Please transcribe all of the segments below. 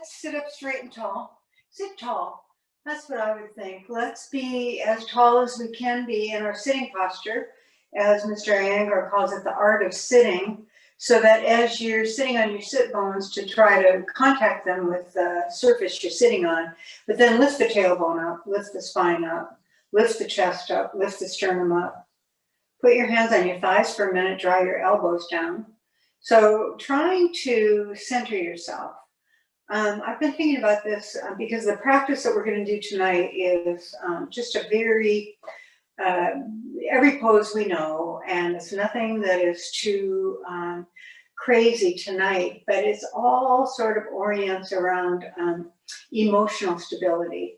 let's sit up straight and tall. Sit tall. That's what I would think. Let's be as tall as we can be in our sitting posture, as Mr. Iyengar calls it, the art of sitting, so that as you're sitting on your sit bones to try to contact them with the surface you're sitting on, but then lift the tailbone up, lift the spine up, lift the chest up, lift the sternum up. Put your hands on your thighs for a minute, draw your elbows down. So trying to center yourself. I've been thinking about this because the practice that we're going to do tonight is just a very, every pose we know, and it's nothing that is too crazy tonight, but it's all sort of orients around emotional stability,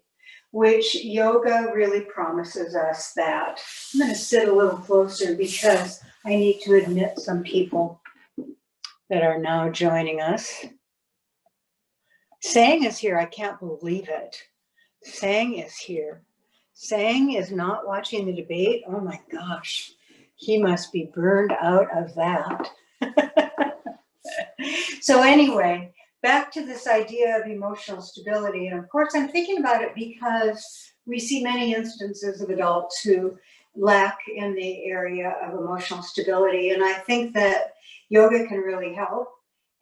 which yoga really promises us that. I'm going to sit a little closer because I need to admit some people that are now joining us. Sang is here. I can't believe it. Sang is here. Sang is not watching the debate. Oh my gosh. He must be burned out of that. So anyway, back to this idea of emotional stability. And of course, I'm thinking about it because we see many instances of adults who lack in the area of emotional stability. And I think that yoga can really help.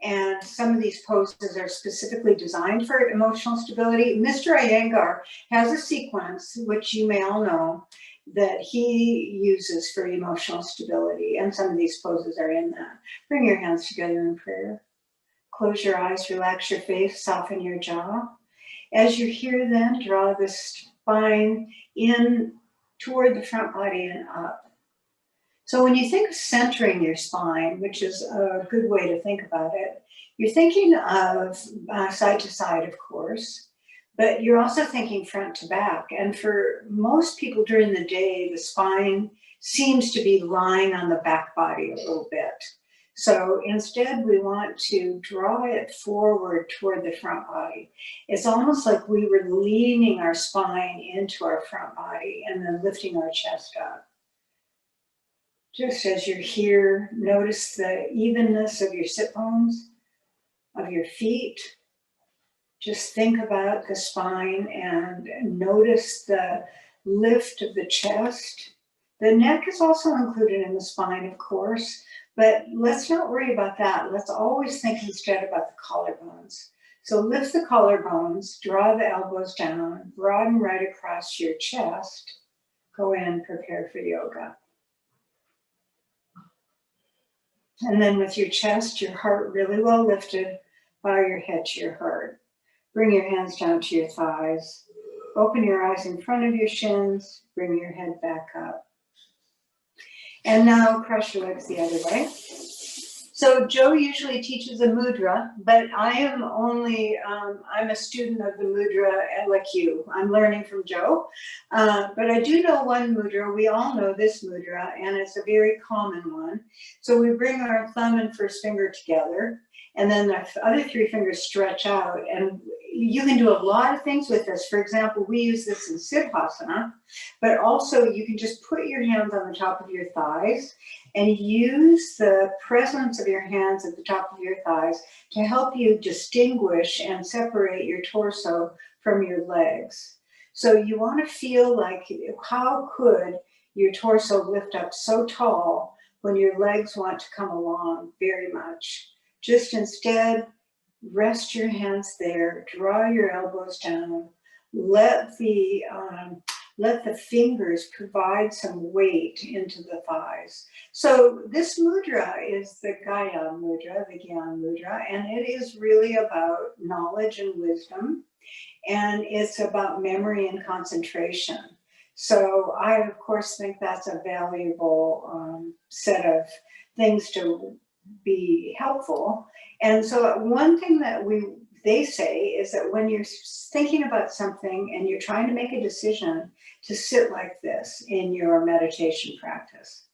And some of these poses are specifically designed for emotional stability. Mr. Iyengar has a sequence, which you may all know, that he uses for emotional stability. And some of these poses are in that. Bring your hands together in prayer. Close your eyes, relax your face, soften your jaw. As you're here then, draw the spine in toward the front body and up. So when you think of centering your spine, which is a good way to think about it, you're thinking of side to side, of course, but you're also thinking front to back. And for most people during the day, the spine seems to be lying on the back body a little bit. So instead, we want to draw it forward toward the front body. It's almost like we were leaning our spine into our front body and then lifting our chest up. Just as you're here, notice the evenness of your sit bones, of your feet. Just think about the spine and notice the lift of the chest. The neck is also included in the spine, of course, but let's not worry about that. Let's always think instead about the collarbones. So lift the collarbones, draw the elbows down, broaden right across your chest. Go in, prepare for yoga. And then with your chest, your heart really well lifted, bow your head to your heart. Bring your hands down to your thighs. Open your eyes in front of your shins. Bring your head back up. And now cross your legs the other way. So Joe usually teaches a mudra, but I am only, I'm a student of the mudra like you. I'm learning from Joe. But I do know one mudra. We all know this mudra, and it's a very common one. So we bring our thumb and first finger together, and then the other three fingers stretch out. And you can do a lot of things with this. For example, we use this in Siddhasana, but also you can just put your hands on the top of your thighs and use the presence of your hands at the top of your thighs to help you distinguish and separate your torso from your legs. So you want to feel like, how could your torso lift up so tall when your legs want to come along very much? Just instead, rest your hands there, draw your elbows down, let the fingers provide some weight into the thighs. So this mudra is the Gaya mudra, the Gyan mudra, and it is really about knowledge and wisdom, and it's about memory and concentration. So I, of course, think that's a valuable set of things to be helpful. And so one thing that they say is that when you're thinking about something and you're trying to make a decision, to sit like this in your meditation practice.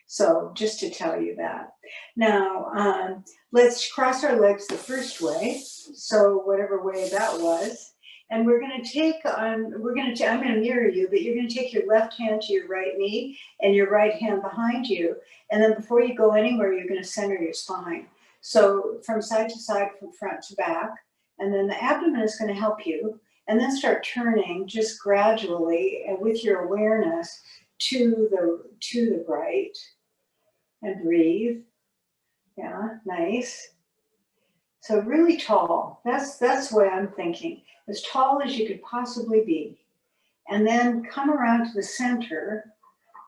So just to tell you that. Now, let's cross our legs the first way. So whatever way that was. And we're going to take on, I'm going to mirror you, but you're going to take your left hand to your right knee and your right hand behind you. And then before you go anywhere, you're going to center your spine. So from side to side, from front to back. And then the abdomen is going to help you. And then start turning just gradually and with your awareness to the right. And breathe. Yeah, nice. So really tall. That's the way I'm thinking. As tall as you could possibly be. And then come around to the center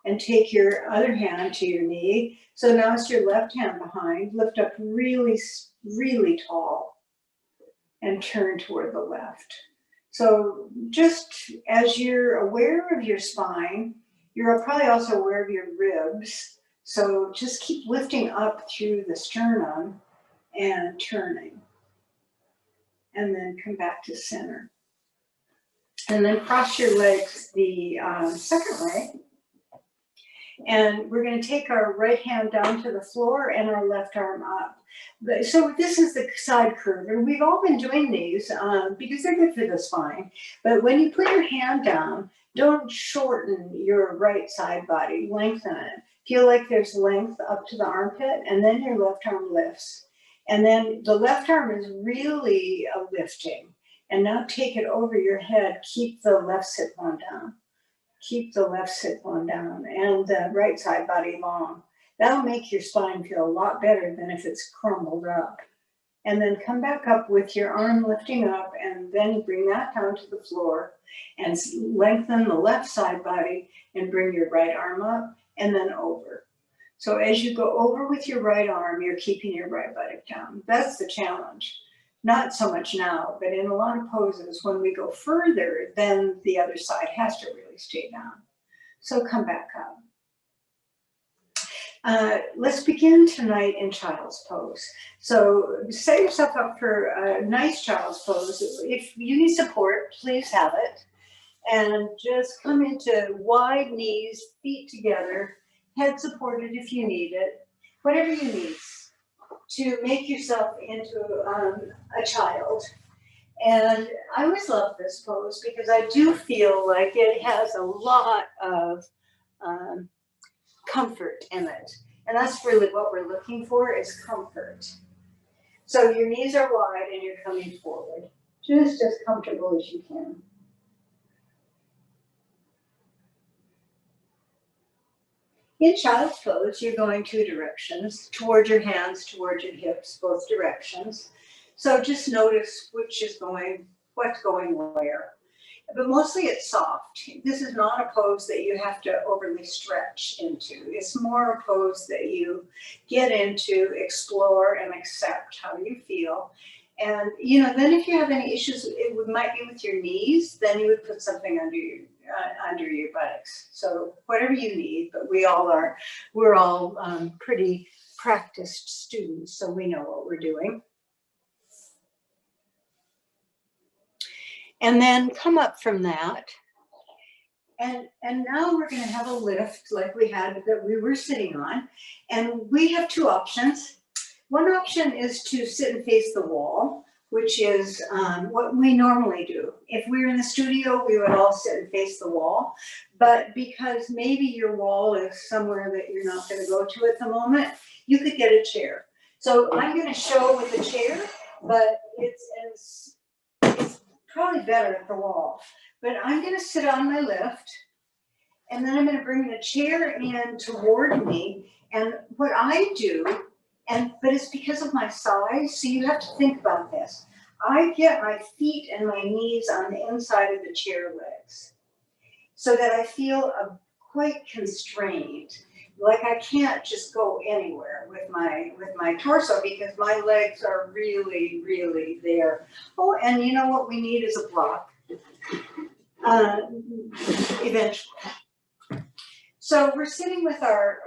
and take your other hand to your knee. So now it's your left hand behind. Lift up really, really tall and turn toward the left. So just as you're aware of your spine, you're probably also aware of your ribs. So just keep lifting up through the sternum and turning. And then come back to center. And then cross your legs the second way. And we're going to take our right hand down to the floor and our left arm up. So this is the side curve. And we've all been doing these because they're good for the spine. But when you put your hand down, don't shorten your right side body, lengthen it. Feel like there's length up to the armpit, and then your left arm lifts. And then the left arm is really lifting. And now take it over your head. Keep the left sit bone down. Keep the left sit bone down and the right side body long. That'll make your spine feel a lot better than if it's crumbled up. And then come back up with your arm lifting up, and then bring that down to the floor and lengthen the left side body and bring your right arm up and then over. So as you go over with your right arm, you're keeping your right buttock down. That's the challenge. Not so much now, but in a lot of poses, when we go further, then the other side has to really stay down. So come back up. Let's begin tonight in child's pose. So set yourself up for a nice child's pose. If you need support, please have it. And just come into wide knees, feet together, head supported if you need it, whatever you need to make yourself into a child. And I always love this pose because I do feel like it has a lot of comfort in it. And that's really what we're looking for, is comfort. So your knees are wide and you're coming forward, just as comfortable as you can. In child's pose, you're going two directions, toward your hands, toward your hips, both directions. So just notice which is going, what's going where. But mostly it's soft. This is not a pose that you have to overly stretch into. It's more a pose that you get into, explore, and accept how you feel. And, you know, then if you have any issues, it might be with your knees, then you would put something under your buttocks. So whatever you need, but we're all pretty practiced students, so we know what we're doing. And then come up from that. And now we're going to have a lift like we had that we were sitting on. And we have two options. One option is to sit and face the wall, which is what we normally do. If we were in the studio, we would all sit and face the wall. But because maybe your wall is somewhere that you're not going to go to at the moment, you could get a chair. So I'm going to show with a chair, but it's probably better at the wall. But I'm going to sit on my lift, and then I'm going to bring the chair in toward me. And what I do, but it's because of my size, so you have to think about this. I get my feet and my knees on the inside of the chair legs so that I feel quite constrained. Like I can't just go anywhere with my torso because my legs are really, really there. Oh, and you know what we need is a block eventually. So we're sitting with our,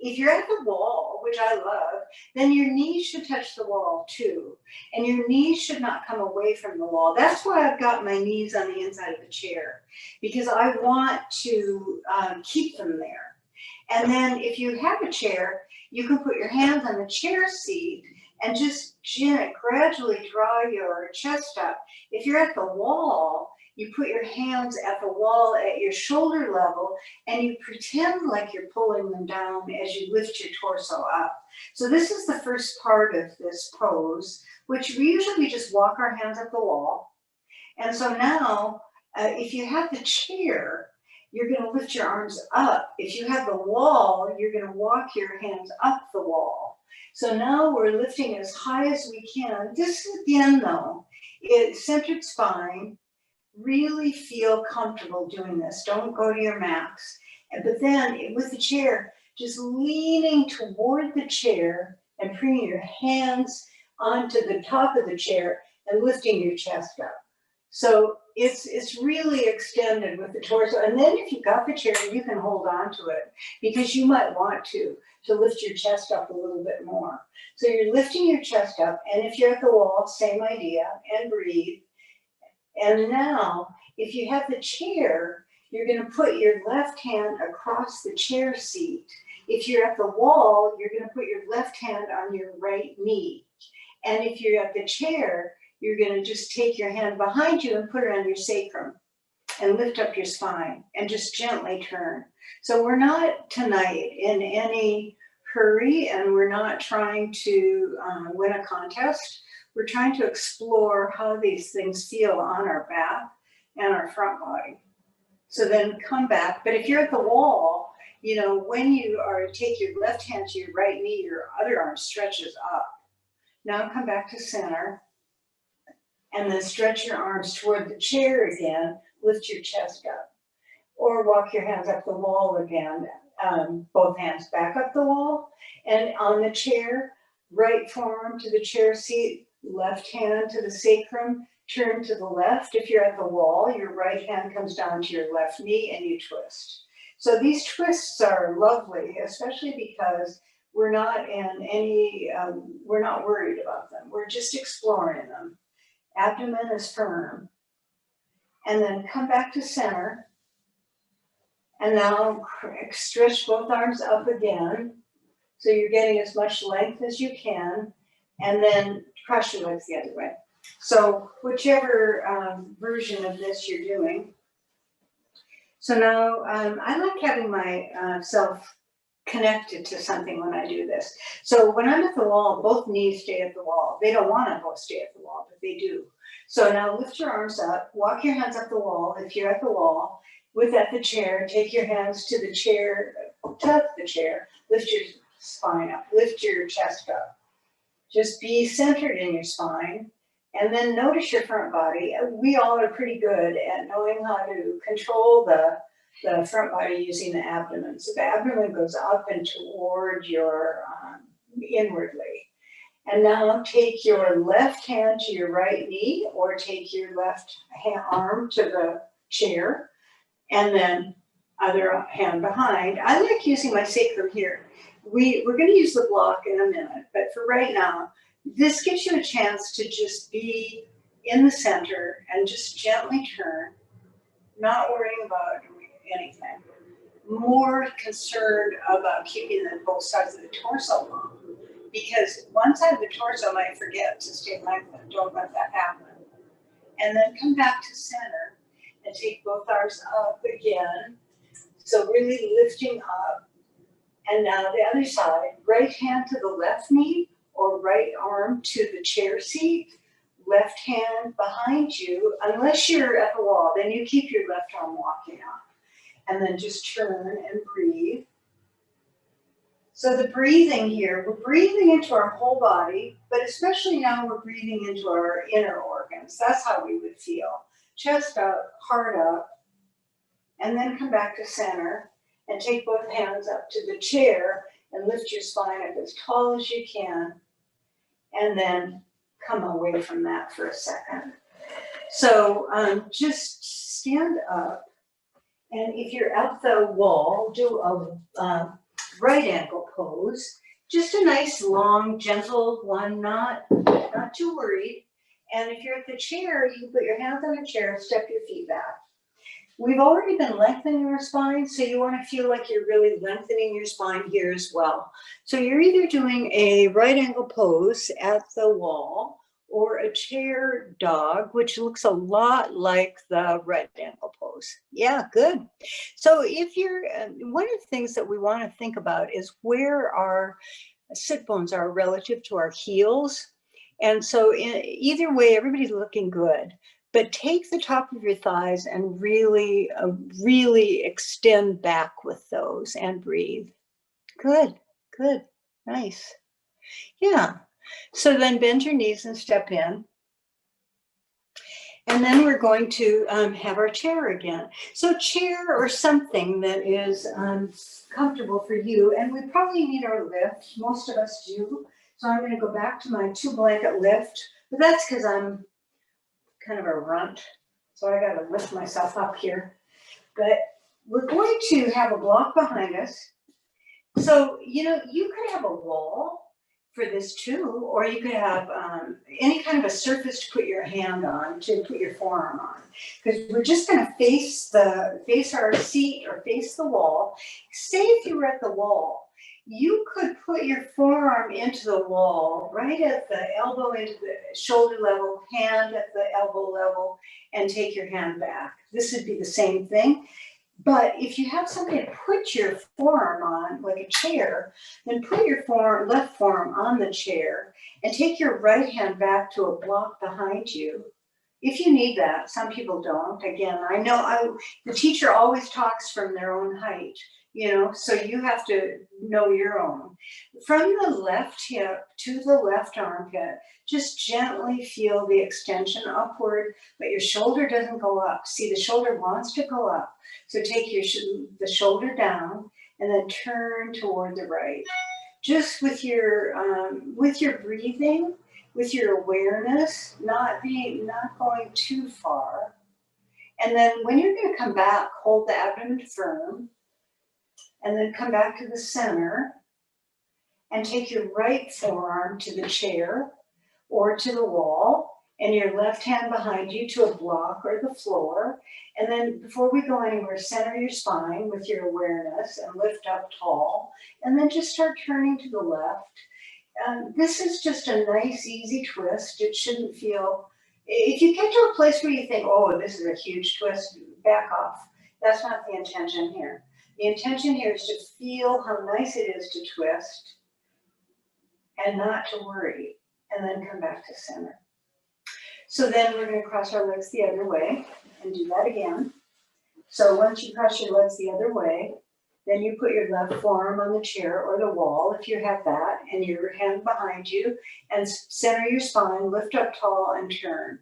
if you're at the wall, which I love, then your knees should touch the wall too. And your knees should not come away from the wall. That's why I've got my knees on the inside of the chair, because I want to keep them there. And then if you have a chair, you can put your hands on the chair seat and just gradually draw your chest up. If you're at the wall, you put your hands at the wall at your shoulder level and you pretend like you're pulling them down as you lift your torso up. So this is the first part of this pose, which we just walk our hands up the wall. And so now, if you have the chair, you're going to lift your arms up. If you have the wall, you're going to walk your hands up the wall. So now we're lifting as high as we can. This again, though, is centered spine. Really feel comfortable doing this. Don't go to your max. But then with the chair, just leaning toward the chair and bringing your hands onto the top of the chair and lifting your chest up. So it's really extended with the torso. And then if you've got the chair, you can hold on to it because you might want to lift your chest up a little bit more. So you're lifting your chest up, and if you're at the wall, same idea, and breathe. And now, if you have the chair, you're going to put your left hand across the chair seat. If you're at the wall, you're going to put your left hand on your right knee. And if you're at the chair, you're going to just take your hand behind you and put it on your sacrum and lift up your spine and just gently turn. So we're not tonight in any hurry, and we're not trying to win a contest. We're trying to explore how these things feel on our back and our front body. So then come back. But if you're at the wall, you know, when you take your left hand to your right knee, your other arm stretches up. Now come back to center. And then stretch your arms toward the chair again. Lift your chest up. Or walk your hands up the wall again. Both hands back up the wall. And on the chair, right forearm to the chair seat, left hand to the sacrum, turn to the left. If you're at the wall, your right hand comes down to your left knee and you twist. So these twists are lovely, especially because we're not in any, we're not worried about them. We're just exploring them. Abdomen is firm. And then come back to center. And now stretch both arms up again. So you're getting as much length as you can. And then cross your legs the other way. So whichever version of this you're doing. So now I like having myself connected to something when I do this. So when I'm at the wall, both knees stay at the wall. They don't want to both stay at the wall, but they do. So now lift your arms up, walk your hands up the wall if you're at the wall. With at the chair, take your hands to the chair, touch the chair, lift your spine up, lift your chest up. Just be centered in your spine, and then notice your front body. We all are pretty good at knowing how to control the front body using the abdomen. So the abdomen goes up and toward your inwardly. And now take your left hand to your right knee, or take your left arm to the chair, and then other hand behind. I like using my sacrum here. We're going to use the block in a minute, but for right now, this gives you a chance to just be in the center and just gently turn, not worrying about anything. More concerned about keeping both sides of the torso long, because one side of the torso might forget to stay lengthened. Don't let that happen. And then come back to center and take both arms up again. So really lifting up. And now the other side, right hand to the left knee or right arm to the chair seat, left hand behind you. Unless you're at the wall, then you keep your left arm walking up. And then just turn and breathe. So the breathing here, we're breathing into our whole body, but especially now we're breathing into our inner organs. That's how we would feel. Chest up, heart up, and then come back to center and take both hands up to the chair and lift your spine up as tall as you can, and then come away from that for a second. So just stand up, and if you're at the wall, do a right ankle pose. Just a nice, long, gentle one, not too worried. And if you're at the chair, you can put your hands on the chair and step your feet back. We've already been lengthening our spine, so you want to feel like you're really lengthening your spine here as well. So you're either doing a right angle pose at the wall or a chair dog, which looks a lot like the right angle pose. Yeah, good. So if you're, one of the things that we want to think about is where our sit bones are relative to our heels. And so either way, everybody's looking good. But take the top of your thighs and really, really extend back with those and breathe. Good, good, nice. Yeah. So then bend your knees and step in. And then we're going to have our chair again. So chair or something that is comfortable for you. And we probably need our lift. Most of us do. So I'm going to go back to my 2-blanket lift. But that's because I'm kind of a runt. So I got to lift myself up here. But we're going to have a block behind us. So, you know, you could have a wall for this too, or you could have any kind of a surface to put your hand on, to put your forearm on. Because we're just going to face our seat or face the wall. Say if you were at the wall, you could put your forearm into the wall, right at the elbow into the shoulder level, hand at the elbow level, and take your hand back. This would be the same thing. But if you have something to put your forearm on, like a chair, then put your left forearm on the chair and take your right hand back to a block behind you. If you need that, some people don't. Again, I know the teacher always talks from their own height, you know, so you have to know your own. From the left hip to the left armpit, just gently feel the extension upward, but your shoulder doesn't go up. See, the shoulder wants to go up. So take the shoulder down and then turn toward the right. Just with your breathing, with your awareness, not going too far. And then when you're going to come back, hold the abdomen firm, and then come back to the center and take your right forearm to the chair or to the wall and your left hand behind you to a block or the floor. And then before we go anywhere, center your spine with your awareness and lift up tall. And then just start turning to the left. This is just a nice, easy twist. It shouldn't feel, if you get to a place where you think, oh, this is a huge twist, back off. That's not the intention here. The intention here is to feel how nice it is to twist and not to worry, and then come back to center. So then we're going to cross our legs the other way and do that again. So once you cross your legs the other way, then you put your left forearm on the chair or the wall, if you have that, and your hand behind you, and center your spine, lift up tall, and turn.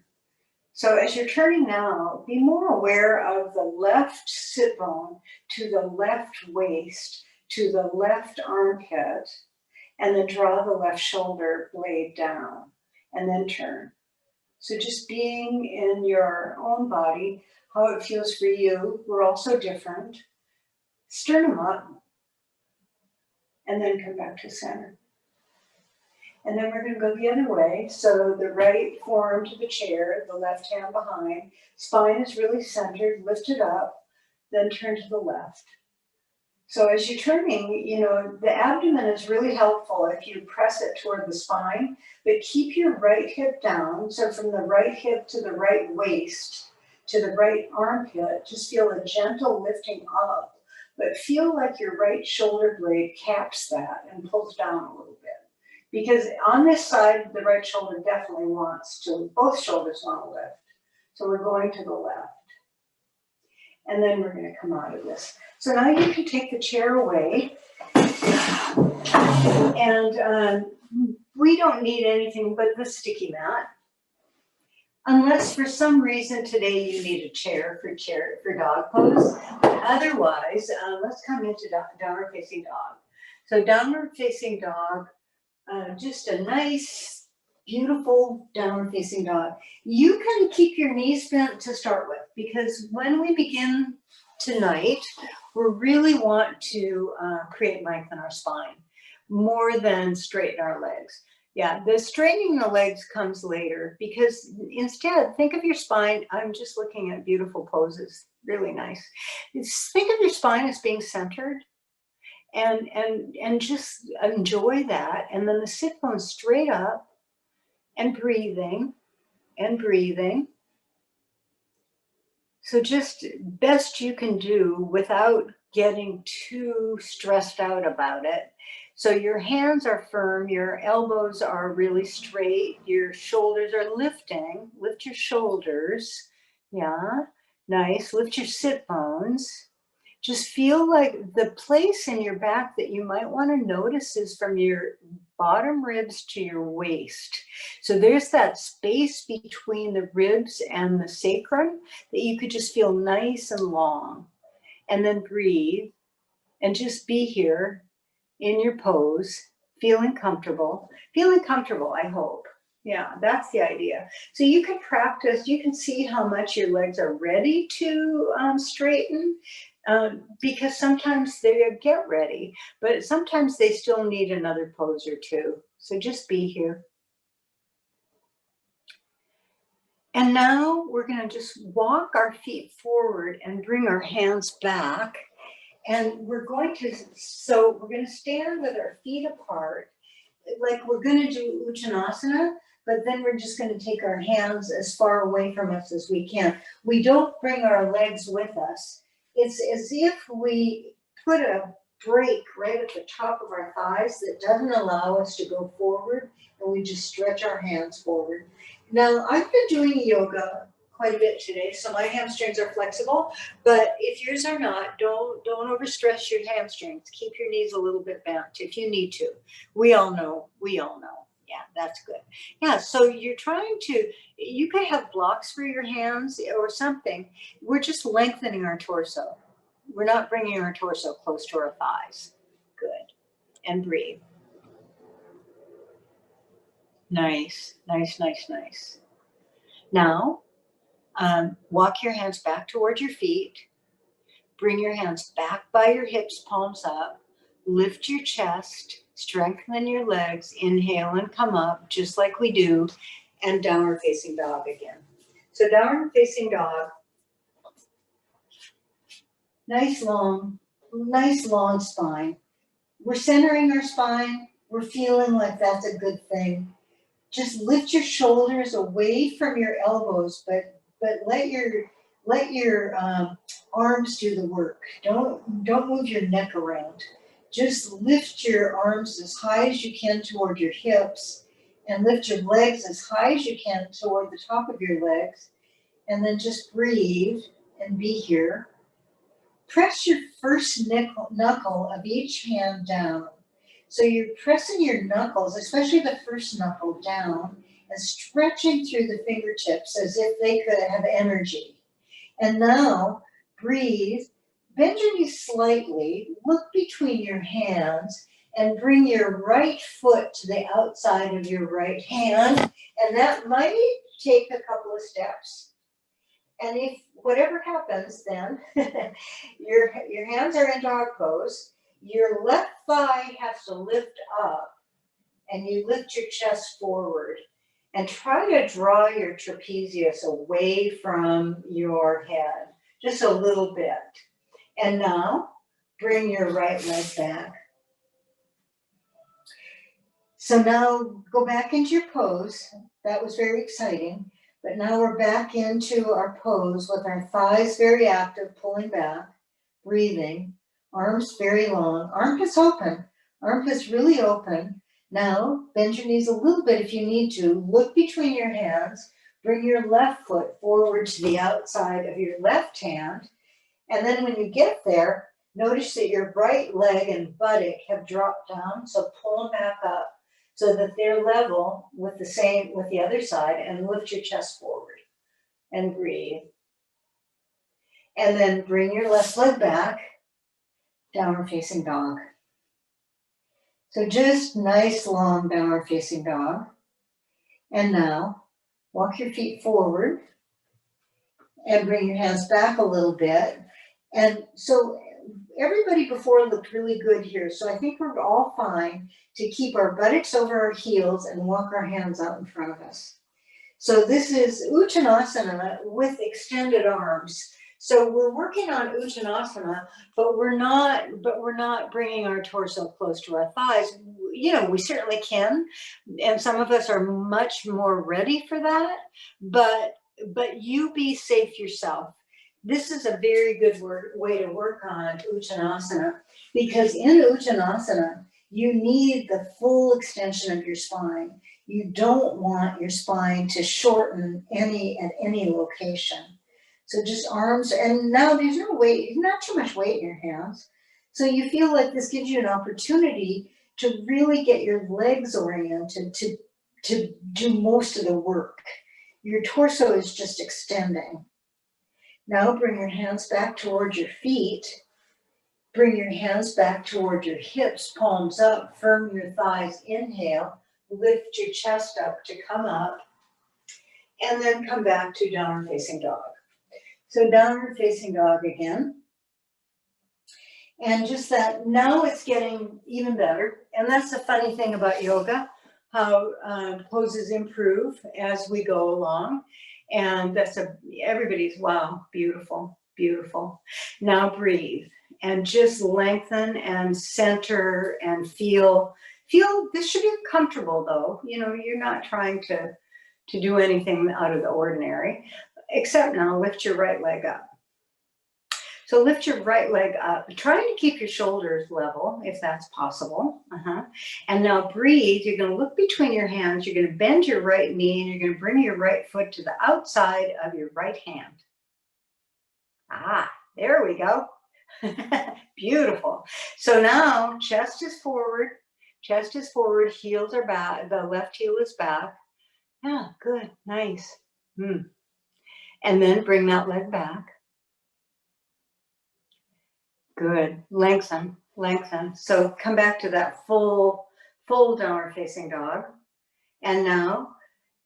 So as you're turning now, be more aware of the left sit bone to the left waist, to the left armpit, and then draw the left shoulder blade down, and then turn. So just being in your own body, how it feels for you. We're all so different. Sternum up, and then come back to center. And then we're going to go the other way. So the right forearm to the chair, the left hand behind. Spine is really centered, lift it up, then turn to the left. So as you're turning, you know, the abdomen is really helpful if you press it toward the spine, but keep your right hip down. So from the right hip to the right waist, to the right armpit, just feel a gentle lifting up, but feel like your right shoulder blade caps that and pulls down a little bit. Because on this side, the right shoulder definitely wants to, both shoulders want to lift. So we're going to the left. And then we're going to come out of this. So now you can take the chair away. And we don't need anything but the sticky mat. Unless for some reason today you need a chair for dog pose. Otherwise, let's come into downward facing dog. So downward facing dog, just a nice, beautiful downward facing dog. You can keep your knees bent to start with, because when we begin tonight, we really want to create length in our spine more than straighten our legs. Yeah, the straightening the legs comes later, because instead, think of your spine. I'm just looking at beautiful poses, really nice. Think of your spine as being centered. And just enjoy that. And then the sit bone straight up and breathing and breathing. So just best you can do without getting too stressed out about it. So your hands are firm, your elbows are really straight, your shoulders are lifting. Lift your shoulders. Yeah, nice. Lift your sit bones. Just feel like the place in your back that you might want to notice is from your bottom ribs to your waist. So there's that space between the ribs and the sacrum that you could just feel nice and long. And then breathe and just be here in your pose, feeling comfortable, I hope. Yeah, that's the idea. So you can practice, you can see how much your legs are ready to straighten, because sometimes they get ready, but sometimes they still need another pose or two. So just be here. And now we're going to just walk our feet forward and bring our hands back. And we're going to stand with our feet apart, like we're going to do Uttanasana, but then we're just going to take our hands as far away from us as we can. We don't bring our legs with us. It's as if we put a brake right at the top of our thighs that doesn't allow us to go forward, and we just stretch our hands forward. Now, I've been doing yoga quite a bit today, so my hamstrings are flexible, but if yours are not, don't overstress your hamstrings. Keep your knees a little bit bent if you need to. We all know. Yeah, that's good. Yeah, so you could have blocks for your hands or something. We're just lengthening our torso. We're not bringing our torso close to our thighs. Good. And breathe. Nice. Now, walk your hands back towards your feet. Bring your hands back by your hips, palms up. Lift your chest, strengthen your legs. Inhale and come up, just like we do. And downward facing dog again. So downward facing dog. Nice long spine. We're centering our spine. We're feeling like that's a good thing. Just lift your shoulders away from your elbows, but let your arms do the work. Don't move your neck around. Just lift your arms as high as you can toward your hips, and lift your legs as high as you can toward the top of your legs, and then just breathe and be here. Press your first knuckle of each hand down. So you're pressing your knuckles, especially the first knuckle, down and stretching through the fingertips as if they could have energy. And now breathe, bend your knees slightly, look between your hands, and bring your right foot to the outside of your right hand. And that might take a couple of steps. And if whatever happens, then your hands are in dog pose. Your left thigh has to lift up, and you lift your chest forward. And try to draw your trapezius away from your head, just a little bit. And now, bring your right leg back. So now, go back into your pose. That was very exciting. But now we're back into our pose with our thighs very active, pulling back, breathing, arms very long, armpits open, armpits really open. Now, bend your knees a little bit if you need to. Look between your hands. Bring your left foot forward to the outside of your left hand. And then when you get there, notice that your right leg and buttock have dropped down. So pull them back up so that they're level with the other side, and lift your chest forward and breathe. And then bring your left leg back, downward facing dog. So just nice long downward facing dog. And now walk your feet forward and bring your hands back a little bit. And so everybody before looked really good here. So I think we're all fine to keep our buttocks over our heels and walk our hands out in front of us. So this is Uttanasana with extended arms. So we're working on Uttanasana, but we're not bringing our torso close to our thighs. You know, we certainly can, and some of us are much more ready for that, but you be safe yourself. This is a very good way to work on Uttanasana, because in Uttanasana, You need the full extension of your spine. You don't want your spine to shorten at any location. So just arms, and now there's no weight, not too much weight in your hands. So you feel like this gives you an opportunity to really get your legs oriented to do most of the work. Your torso is just extending. Now bring your hands back towards your feet. Bring your hands back toward your hips, palms up, firm your thighs, inhale, lift your chest up to come up, and then come back to downward facing dog. So downward facing dog again. And just that, now it's getting even better. And that's the funny thing about yoga, how poses improve as we go along. And that's everybody's, wow, beautiful, beautiful. Now breathe. And just lengthen and center and feel, this should be comfortable though. You know, you're not trying to do anything out of the ordinary, except now lift your right leg up. So lift your right leg up, trying to keep your shoulders level if that's possible. And now breathe, you're gonna look between your hands, you're gonna bend your right knee and you're gonna bring your right foot to the outside of your right hand. There we go. Beautiful. So now chest is forward, heels are back, the left heel is back. Yeah, good, nice. And then bring that leg back. Good, lengthen. So come back to that full downward facing dog. And now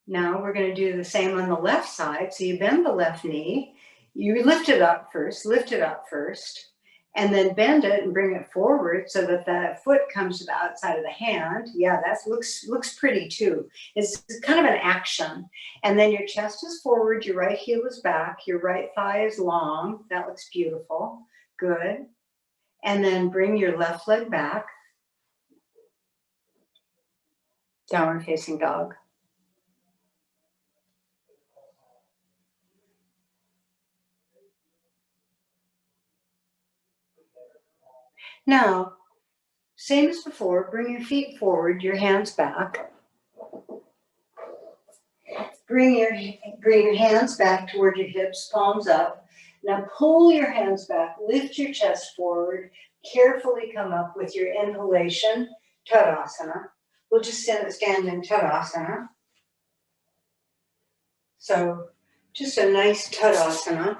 we're gonna do the same on the left side. So you bend the left knee, you lift it up first, and then bend it and bring it forward so that the foot comes to the outside of the hand. Yeah, that looks pretty too. It's kind of an action. And then your chest is forward, your right heel is back, your right thigh is long. That looks beautiful. Good. And then bring your left leg back. Downward facing dog. Now, same as before, bring your feet forward, your hands back. Bring your hands back toward your hips, palms up. Now pull your hands back, lift your chest forward, carefully come up with your inhalation, Tadasana. We'll just stand in Tadasana. So just a nice Tadasana.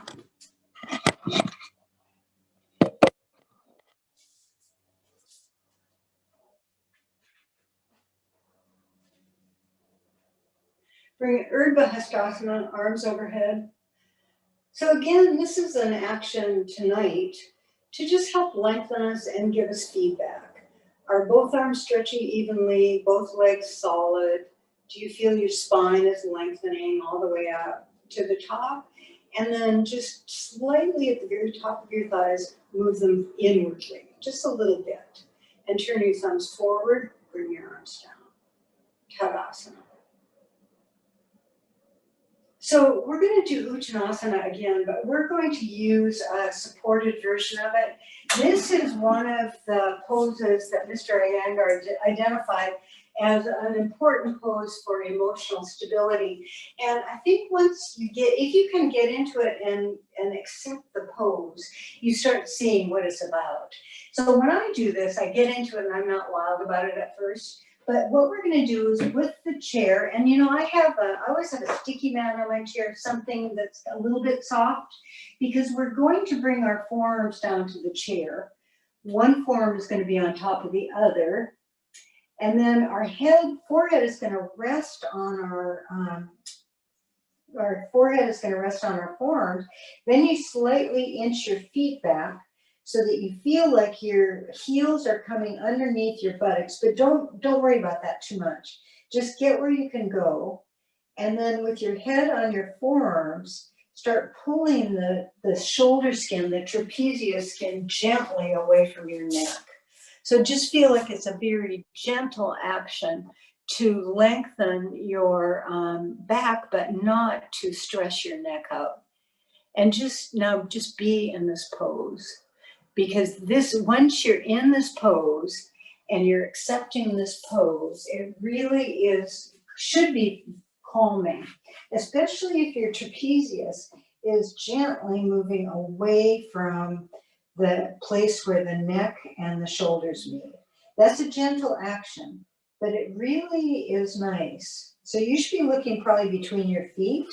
Bring Urdhva Hastasana, arms overhead. So again, this is an action tonight to just help lengthen us and give us feedback. Are both arms stretching evenly, both legs solid? Do you feel your spine is lengthening all the way up to the top? And then just slightly at the very top of your thighs, move them inwardly, just a little bit. And turn your thumbs forward, bring your arms down. Tadasana. So we're going to do Uttanasana again, but we're going to use a supported version of it. This is one of the poses that Mr. Iyengar identified as an important pose for emotional stability. And I think once if you can get into it and accept the pose, you start seeing what it's about. So when I do this, I get into it and I'm not wild about it at first. But what we're going to do is with the chair, and you know, I always have a sticky mat on my chair, something that's a little bit soft, because we're going to bring our forearms down to the chair. One forearm is going to be on top of the other. And then our forehead is going to rest on our forearms. Then you slightly inch your feet back, so that you feel like your heels are coming underneath your buttocks, but don't worry about that too much. Just get where you can go. And then with your head on your forearms, start pulling the shoulder skin, the trapezius skin gently away from your neck. So just feel like it's a very gentle action to lengthen your back, but not to stress your neck out. And just be in this pose. Because once you're in this pose and you're accepting this pose, it really should be calming, especially if your trapezius is gently moving away from the place where the neck and the shoulders meet. That's a gentle action, but it really is nice. So you should be looking probably between your feet.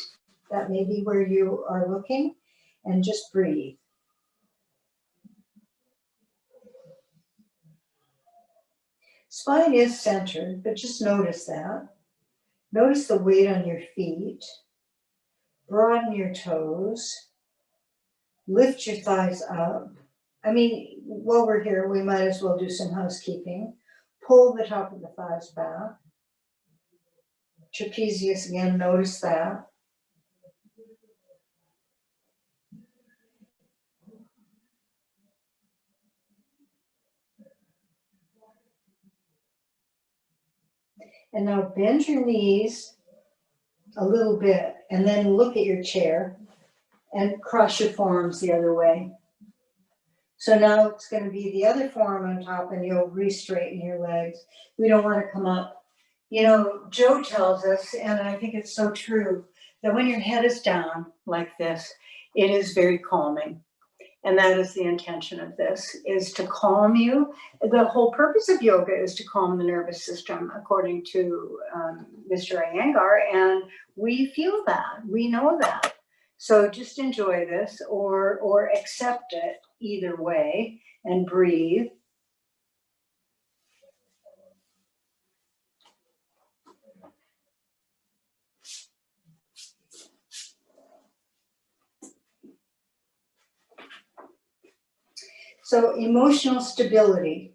That may be where you are looking, and just breathe. Spine is centered, but just notice that. Notice the weight on your feet. Broaden your toes. Lift your thighs up. I mean, while we're here, we might as well do some housekeeping. Pull the top of the thighs back. Trapezius again, notice that. And now bend your knees a little bit and then look at your chair and cross your forearms the other way. So now it's going to be the other forearm on top and you'll re-straighten your legs. We don't want to come up. You know, Joe tells us, and I think it's so true, that when your head is down like this, it is very calming. And that is the intention of this, is to calm you. The whole purpose of yoga is to calm the nervous system, according to Mr. Iyengar, and we feel that, we know that. So just enjoy this or accept it either way and breathe. So emotional stability.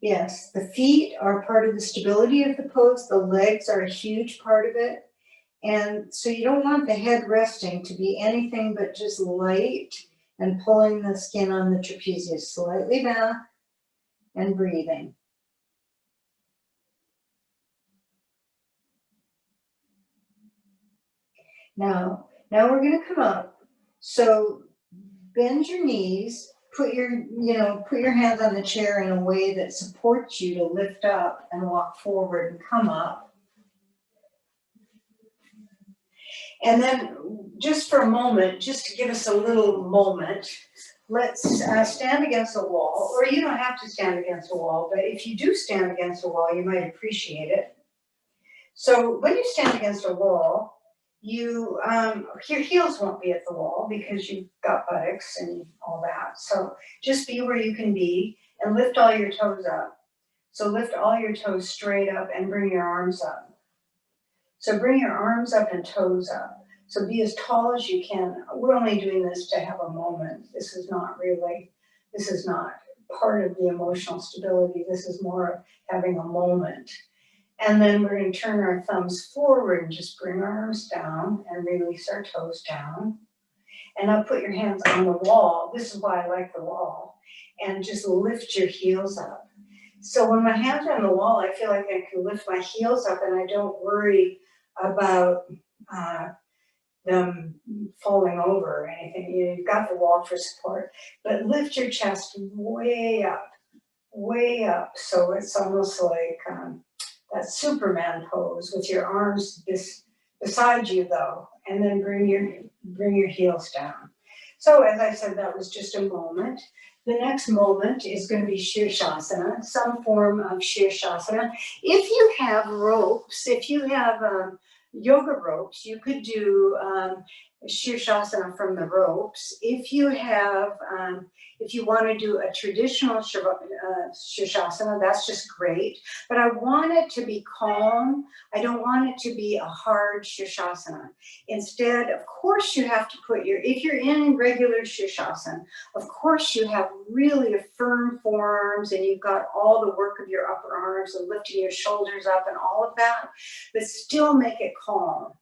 Yes, the feet are part of the stability of the pose. The legs are a huge part of it. And so you don't want the head resting to be anything but just light and pulling the skin on the trapezius slightly back and breathing. Now we're going to come up. So bend your knees, put your hands on the chair in a way that supports you to lift up and walk forward and come up. And then just for a moment, just to give us a little moment, let's stand against a wall, or you don't have to stand against a wall, but if you do stand against a wall, you might appreciate it. So when you stand against a wall, your heels won't be at the wall because you've got buttocks and all that. So just be where you can be and lift all your toes up. So lift all your toes straight up and bring your arms up. So bring your arms up and toes up. So be as tall as you can. We're only doing this to have a moment. This is not part of the emotional stability. This is more of having a moment. And then we're going to turn our thumbs forward and just bring our arms down and release our toes down. And now put your hands on the wall. This is why I like the wall. And just lift your heels up. So when my hands are on the wall, I feel like I can lift my heels up and I don't worry about them falling over or anything. You've got the wall for support, but lift your chest way up. So it's almost like that Superman pose with your arms beside you though, and then bring your heels down. So as I said, that was just a moment. The next moment is going to be Shirshasana, some form of Shirshasana. If you have ropes, if you have yoga ropes, you could do Shirshasana from the ropes. If you want to do a traditional Shirshasana, that's just great. But I want it to be calm. I don't want it to be a hard Shirshasana. Instead, of course, you have to if you're in regular Shirshasana, of course you have really firm forearms and you've got all the work of your upper arms and lifting your shoulders up and all of that, but still make it calm.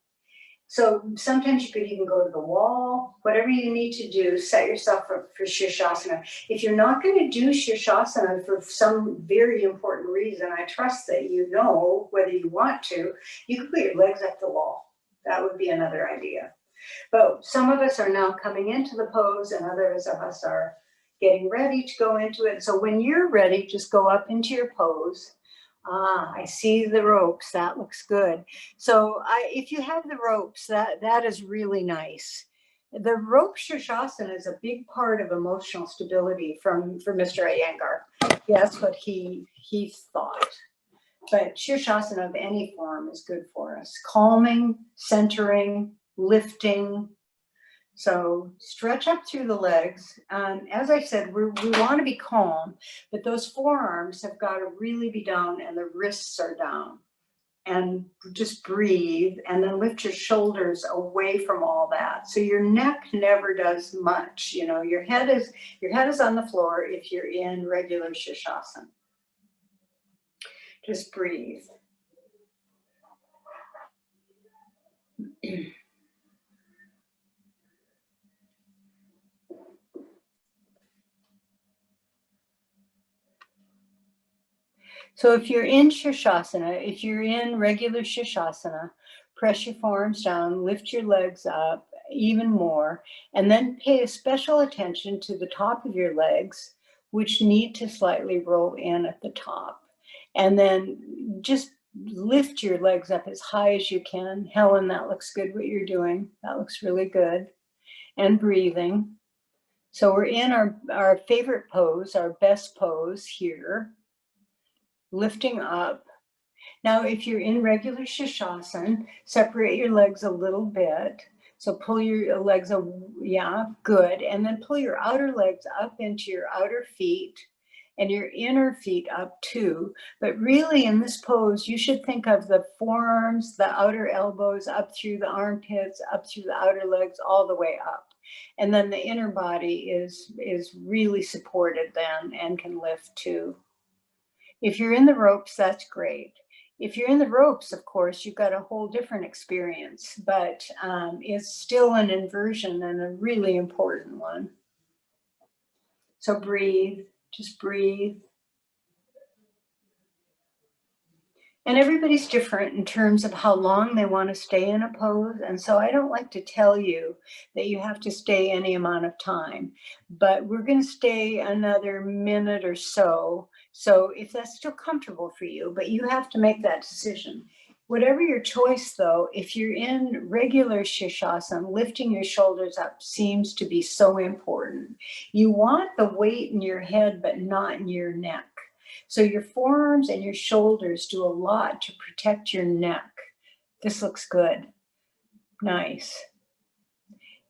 So sometimes you could even go to the wall, whatever you need to do, set yourself up for Shirshasana. If you're not going to do Shirshasana for some very important reason, I trust that you know whether you want to, you could put your legs up the wall. That would be another idea. But some of us are now coming into the pose and others of us are getting ready to go into it. So when you're ready, just go up into your pose. Ah, I see the ropes. That looks good. So if you have the ropes, that is really nice. The rope Shirshasana is a big part of emotional stability for Mr. Iyengar. That's what he thought. But Shirshasana of any form is good for us. Calming, centering, lifting. So stretch up through the legs. As I said, we want to be calm, but those forearms have got to really be down and the wrists are down. And just breathe and then lift your shoulders away from all that. So your neck never does much. You know, your head is on the floor if you're in regular Shirshasana. Just breathe. So if you're in Shirshasana, if you're in regular Shirshasana, press your forearms down, lift your legs up even more, and then pay special attention to the top of your legs, which need to slightly roll in at the top. And then just lift your legs up as high as you can. Helen, that looks good what you're doing. That looks really good. And breathing. So we're in our favorite pose, our best pose here. Lifting up. Now, if you're in regular Shirshasana, separate your legs a little bit. So pull your legs, yeah, good. And then pull your outer legs up into your outer feet and your inner feet up too. But really in this pose, you should think of the forearms, the outer elbows up through the armpits, up through the outer legs, all the way up. And then the inner body is really supported then and can lift too. If you're in the ropes, that's great. If you're in the ropes, of course, you've got a whole different experience, but it's still an inversion and a really important one. So breathe, just breathe. And everybody's different in terms of how long they want to stay in a pose. And so I don't like to tell you that you have to stay any amount of time, but we're going to stay another minute or so. So if that's still comfortable for you, but you have to make that decision. Whatever your choice though, if you're in regular Shirshasana, lifting your shoulders up seems to be so important. You want the weight in your head, but not in your neck. So your forearms and your shoulders do a lot to protect your neck. This looks good. Nice.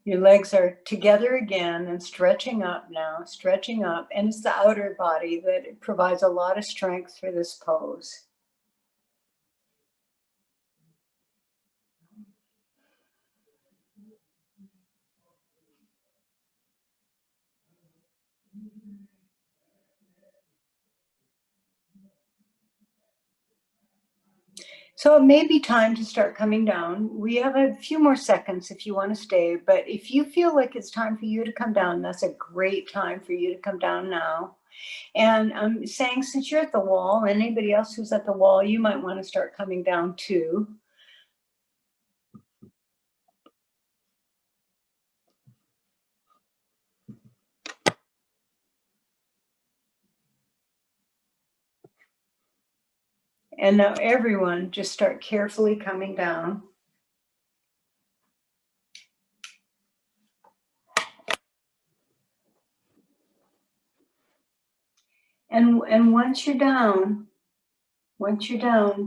Your legs are together again and stretching up now, stretching up. And it's the outer body that provides a lot of strength for this pose. So it may be time to start coming down. We have a few more seconds if you want to stay, but if you feel like it's time for you to come down, that's a great time for you to come down now. And I'm saying, since you're at the wall, anybody else who's at the wall, you might want to start coming down too. And now everyone just start carefully coming down. And once you're down,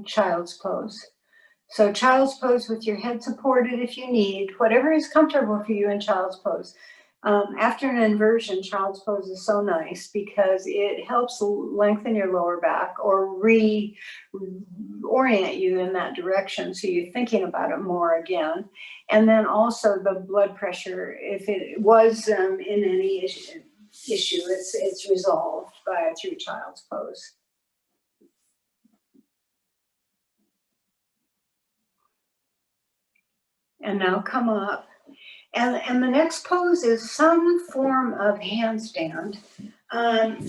child's pose. So child's pose with your head supported if you need, whatever is comfortable for you in child's pose. After an inversion, child's pose is so nice because it helps lengthen your lower back or reorient you in that direction so you're thinking about it more again. And then also the blood pressure, if it was in any issue, it's resolved through child's pose. And now come up. And the next pose is some form of handstand.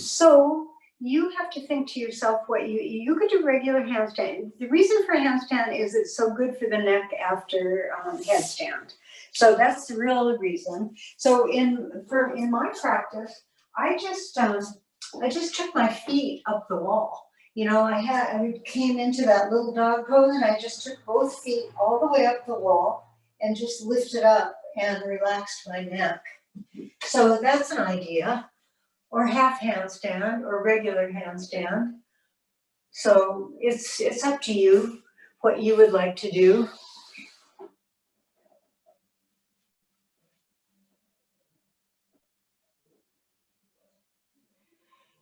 So you have to think to yourself what you could do regular handstand. The reason for handstand is it's so good for the neck after headstand. So that's the real reason. So in my practice, I just took my feet up the wall. You know, I came into that little dog pose and I just took both feet all the way up the wall and just lifted up and relaxed my neck. So that's an idea. Or half handstand or regular handstand. So it's up to you what you would like to do.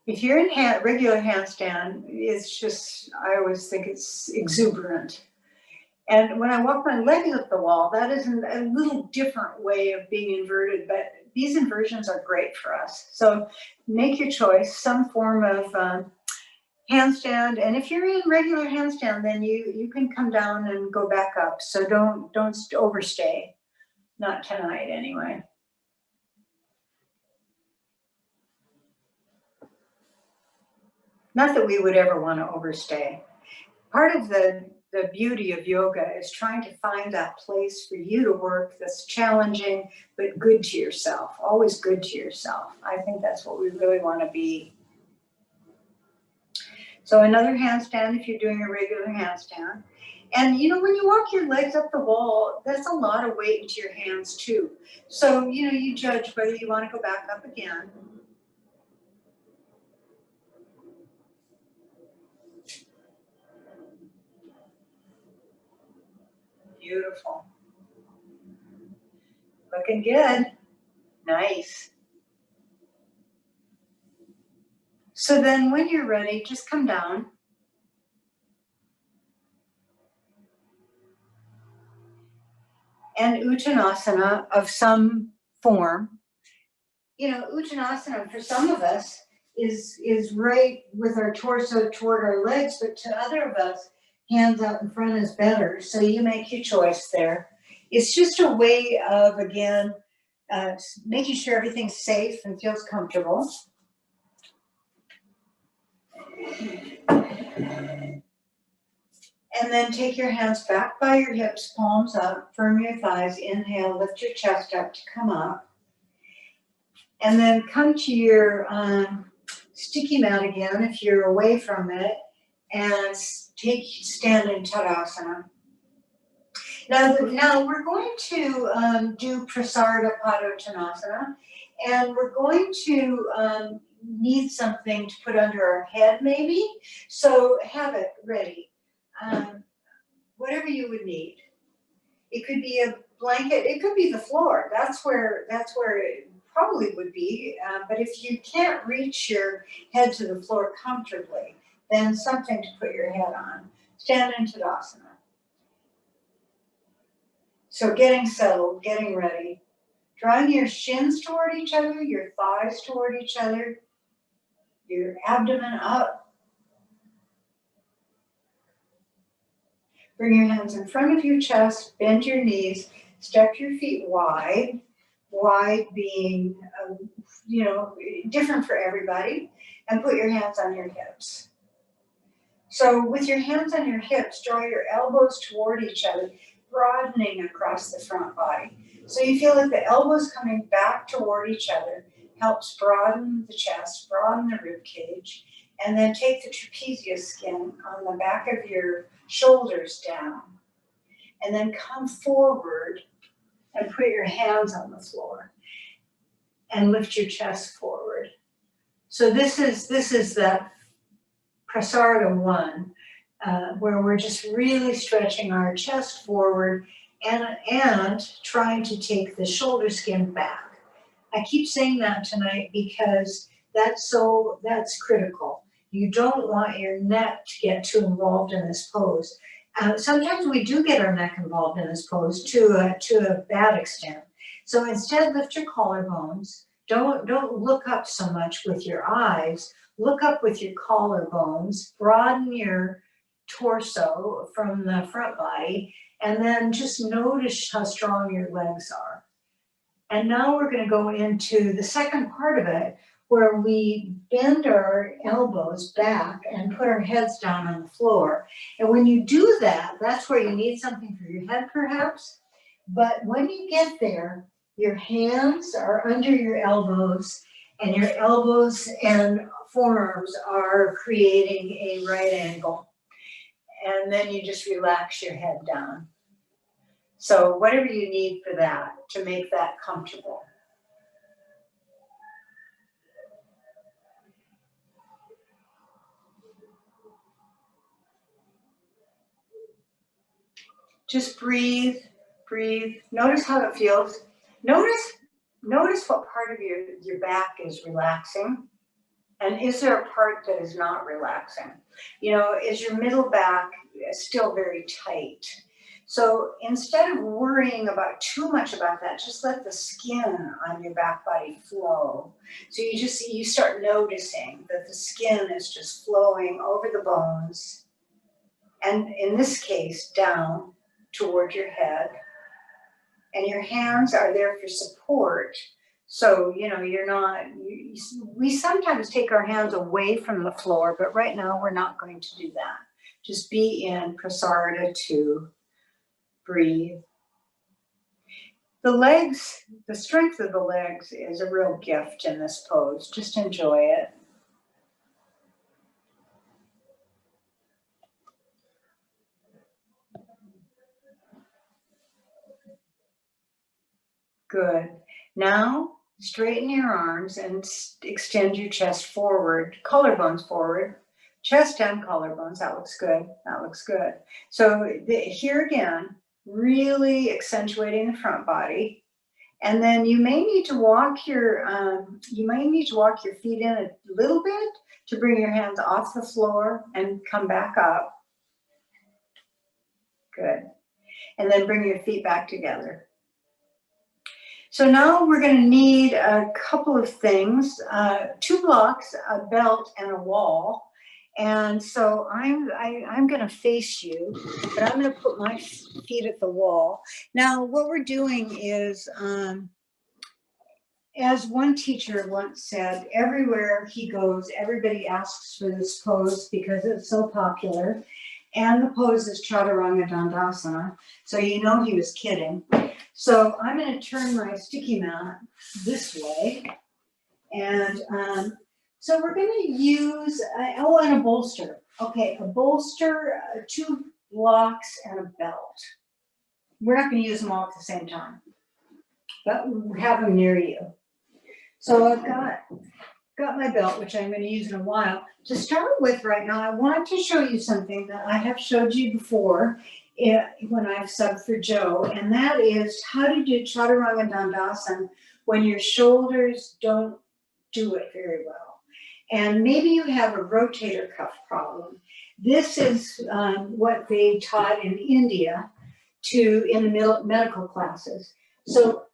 If you're in regular handstand, it's just, I always think it's exuberant. And when I walk my legs up the wall, that is a little different way of being inverted, but these inversions are great for us. So make your choice, some form of handstand. And if you're in regular handstand, then you can come down and go back up. So don't overstay. Not tonight anyway. Not that we would ever want to overstay. Part of the beauty of yoga is trying to find that place for you to work that's challenging, but good to yourself, always good to yourself. I think that's what we really want to be. So another handstand if you're doing a regular handstand. And you know, when you walk your legs up the wall, that's a lot of weight into your hands too. So, you know, you judge whether you want to go back up again. Beautiful. Looking good. Nice. So then when you're ready, just come down. And Uttanasana of some form. You know, Uttanasana for some of us is right with our torso toward our legs, but to other of us, hands out in front is better. So you make your choice there. It's just a way of, again, making sure everything's safe and feels comfortable. And then take your hands back by your hips, palms up, firm your thighs, inhale, lift your chest up to come up. And then come to your sticky mat again if you're away from it, and stand in Tadasana. Now we're going to do Prasarada Padottanasana, and we're going to need something to put under our head maybe, so have it ready. Whatever you would need. It could be a blanket, it could be the floor, that's where it probably would be, but if you can't reach your head to the floor comfortably, then something to put your head on. Stand in Tadasana. So getting settled, getting ready, drawing your shins toward each other, your thighs toward each other, your abdomen up. Bring your hands in front of your chest, bend your knees, step your feet wide, wide being, you know, different for everybody, and put your hands on your hips. So with your hands on your hips, draw your elbows toward each other, broadening across the front body. So you feel like the elbows coming back toward each other helps broaden the chest, broaden the rib cage, and then take the trapezius skin on the back of your shoulders down. And then come forward and put your hands on the floor and lift your chest forward. So this is that Prasarada 1, where we're just really stretching our chest forward and trying to take the shoulder skin back. I keep saying that tonight because that's critical. You don't want your neck to get too involved in this pose. Sometimes we do get our neck involved in this pose to a bad extent. So instead, lift your collarbones. Don't look up so much with your eyes. Look up with your collarbones. Broaden your torso from the front body, and then just notice how strong your legs are. And now we're going to go into the second part of it, where we bend our elbows back and put our heads down on the floor. And when you do that, that's where you need something for your head perhaps. But when you get there, your hands are under your elbows and your elbows and forearms are creating a right angle. And then you just relax your head down. So whatever you need for that, to make that comfortable. Just breathe, breathe. Notice how it feels. Notice what part of your back is relaxing. And is there a part that is not relaxing? You know, is your middle back still very tight? So instead of worrying about too much about that, just let the skin on your back body flow. So you start noticing that the skin is just flowing over the bones. And in this case, down toward your head. And your hands are there for support. So, you know, we sometimes take our hands away from the floor, but right now we're not going to do that. Just be in Prasarita 2. Breathe. The legs, the strength of the legs is a real gift in this pose. Just enjoy it. Good. Now, straighten your arms and extend your chest forward, collarbones forward, chest and collarbones. That looks good. That looks good. So here again, really accentuating the front body. And then you may need to walk your feet in a little bit to bring your hands off the floor and come back up. Good. And then bring your feet back together. So now we're going to need a couple of things, 2 blocks, a belt, and a wall. And so I'm going to face you, but I'm going to put my feet at the wall. Now, what we're doing is, as one teacher once said, everywhere he goes, everybody asks for this pose because it's so popular. And the pose is Chaturanga Dandasana. So you know he was kidding. So I'm going to turn my sticky mat this way. And so we're going to use, and a bolster. Okay, a bolster, 2 blocks, and a belt. We're not going to use them all at the same time, but have them near you. So I've got my belt, which I'm going to use in a while. To start with right now, I want to show you something that I have showed you before when I've subbed for Joe, and that is how to do Chaturanga Dandasana when your shoulders don't do it very well. And maybe you have a rotator cuff problem. This is what they taught in India in the medical classes. So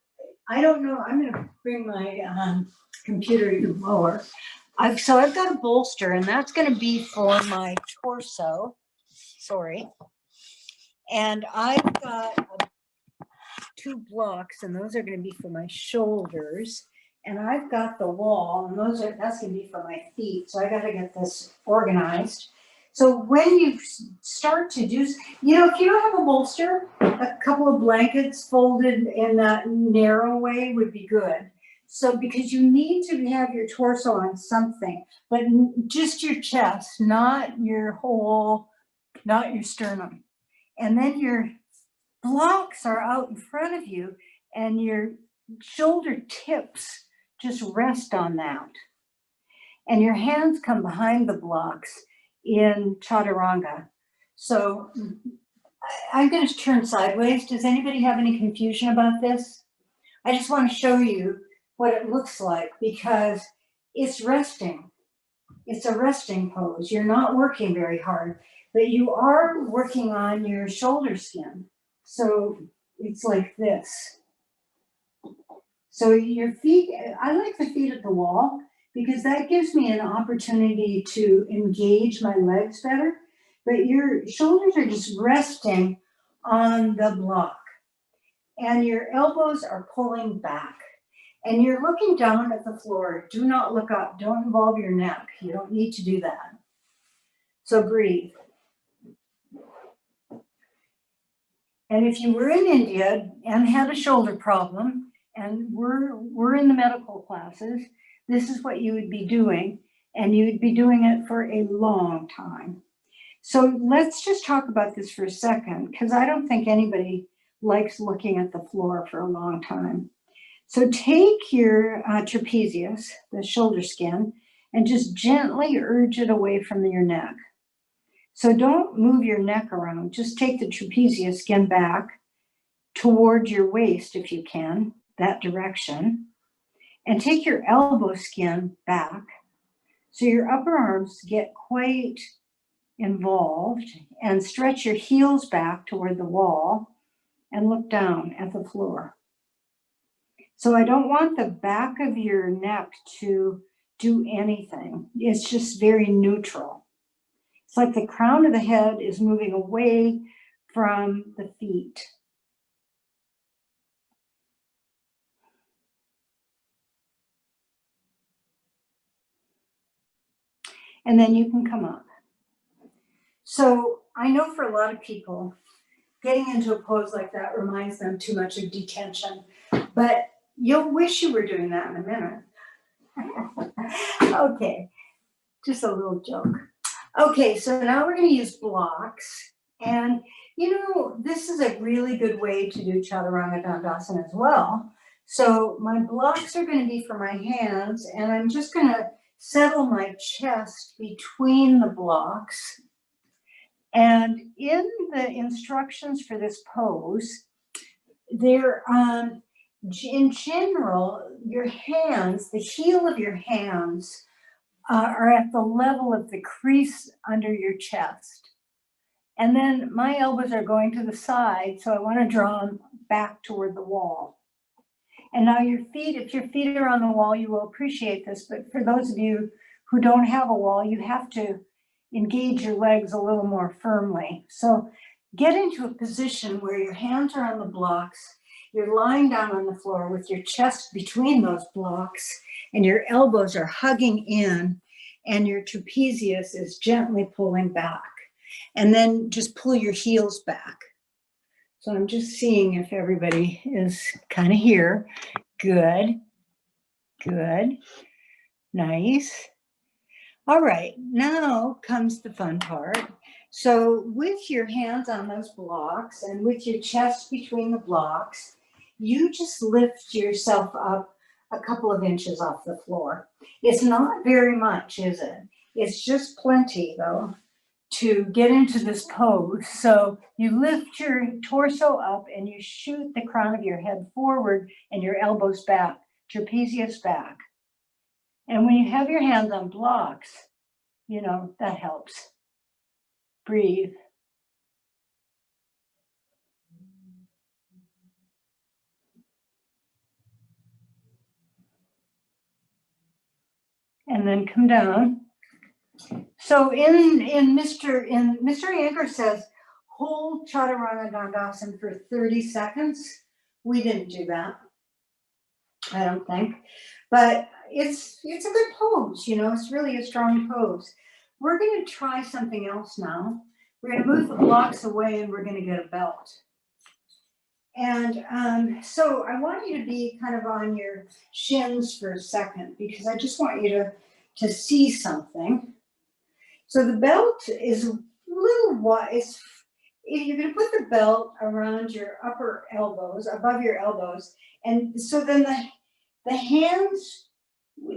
I don't know, I'm going to bring my computer even lower. I've got a bolster, and that's going to be for my torso. Sorry. And I've got 2 blocks, and those are going to be for my shoulders. And I've got the wall, and that's going to be for my feet. So I got to get this organized. So when you start to do, you know, if you don't have a bolster, a couple of blankets folded in that narrow way would be good. So because you need to have your torso on something, but just your chest, not your sternum. And then your blocks are out in front of you, and your shoulder tips just rest on that. And your hands come behind the blocks in Chaturanga. So I'm going to turn sideways. Does anybody have any confusion about this? I just want to show you what it looks like, because it's resting. It's a resting pose. You're not working very hard, but you are working on your shoulder skin. So it's like this. So your feet, I like the feet at the wall because that gives me an opportunity to engage my legs better. But your shoulders are just resting on the block. And your elbows are pulling back. And you're looking down at the floor. Do not look up. Don't involve your neck. You don't need to do that. So breathe. And if you were in India and had a shoulder problem, and we're in the medical classes, this is what you would be doing, and you would be doing it for a long time. So let's just talk about this for a second, because I don't think anybody likes looking at the floor for a long time. So take your trapezius, the shoulder skin, and just gently urge it away from your neck. So don't move your neck around. Just take the trapezius skin back toward your waist if you can, that direction. And take your elbow skin back so your upper arms get quite involved, and stretch your heels back toward the wall and look down at the floor. So I don't want the back of your neck to do anything. It's just very neutral. It's like the crown of the head is moving away from the feet. And then you can come up. So I know for a lot of people, getting into a pose like that reminds them too much of detention, but you'll wish you were doing that in a minute. Okay, just a little joke. Okay, so now we're going to use blocks. And, you know, this is a really good way to do Chaturanga Dandasana as well. So my blocks are going to be for my hands, and I'm just going to settle my chest between the blocks. And in the instructions for this pose, they're in general, your hands, the heel of your hands are at the level of the crease under your chest. And then my elbows are going to the side, so I want to draw them back toward the wall. And now your feet, if your feet are on the wall, you will appreciate this, but for those of you who don't have a wall, you have to engage your legs a little more firmly. So get into a position where your hands are on the blocks, you're lying down on the floor with your chest between those blocks, and your elbows are hugging in, and your trapezius is gently pulling back. And then just pull your heels back. So I'm just seeing if everybody is kind of here. Good, good, nice. All right, now comes the fun part. So with your hands on those blocks and with your chest between the blocks, you just lift yourself up a couple of inches off the floor. It's not very much, is it? It's just plenty, though, to get into this pose. So you lift your torso up and you shoot the crown of your head forward and your elbows back, trapezius back. And when you have your hands on blocks, you know, that helps. Breathe. And then come down. So Mr. Iyengar says, hold Chaturanga Dandasana for 30 seconds. We didn't do that, I don't think. But it's a good pose, you know, it's really a strong pose. We're going to try something else now. We're going to move the blocks away and we're going to get a belt. And so I want you to be kind of on your shins for a second, because I just want you to see something. So the belt is a little wide. If you're going to put the belt around your upper elbows, above your elbows, and so then the hands,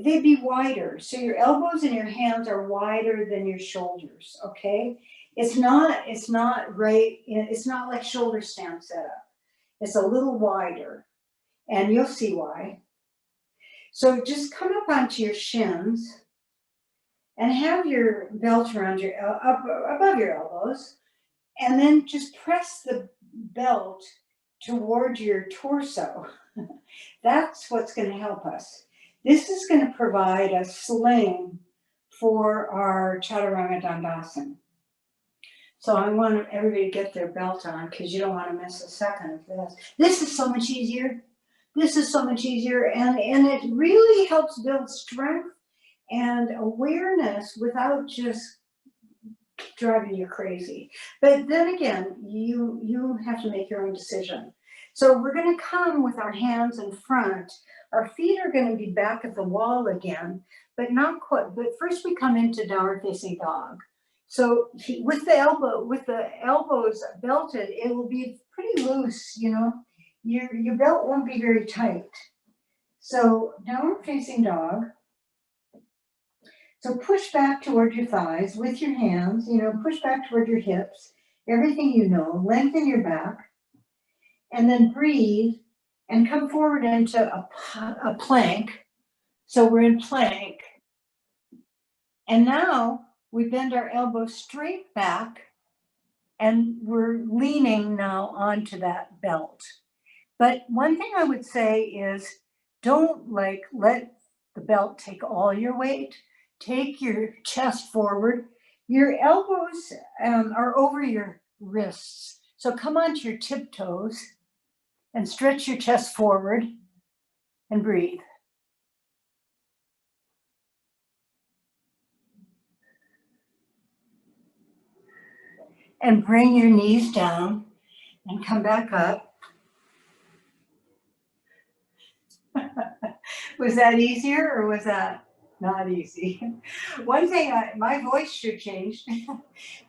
they'd be wider. So your elbows and your hands are wider than your shoulders, okay? It's not like shoulder stand setup. It's a little wider, and you'll see why. So just come up onto your shins and have your belt around your above your elbows, and then just press the belt toward your torso. That's what's going to help us. This is going to provide a sling for our Chaturanga Dandasana. So I want everybody to get their belt on, because you don't want to miss a second of this. This is so much easier. This is so much easier, and it really helps build strength and awareness without just driving you crazy. But then again, you have to make your own decision. So we're going to come with our hands in front, Our feet are going to be back at the wall again, but not quite. But first we come into downward facing dog. So with the elbows belted, it will be pretty loose, you know. Your belt won't be very tight. So downward facing dog. So push back toward your thighs with your hands, you know, push back toward your hips, everything you know, lengthen your back, and then breathe and come forward into a plank. So we're in plank. And now we bend our elbows straight back and we're leaning now onto that belt. But one thing I would say is don't let the belt take all your weight. Take your chest forward. Your elbows are over your wrists. So come onto your tiptoes and stretch your chest forward and breathe. And bring your knees down and come back up. Was that easier or was that not easy? One thing, my voice should change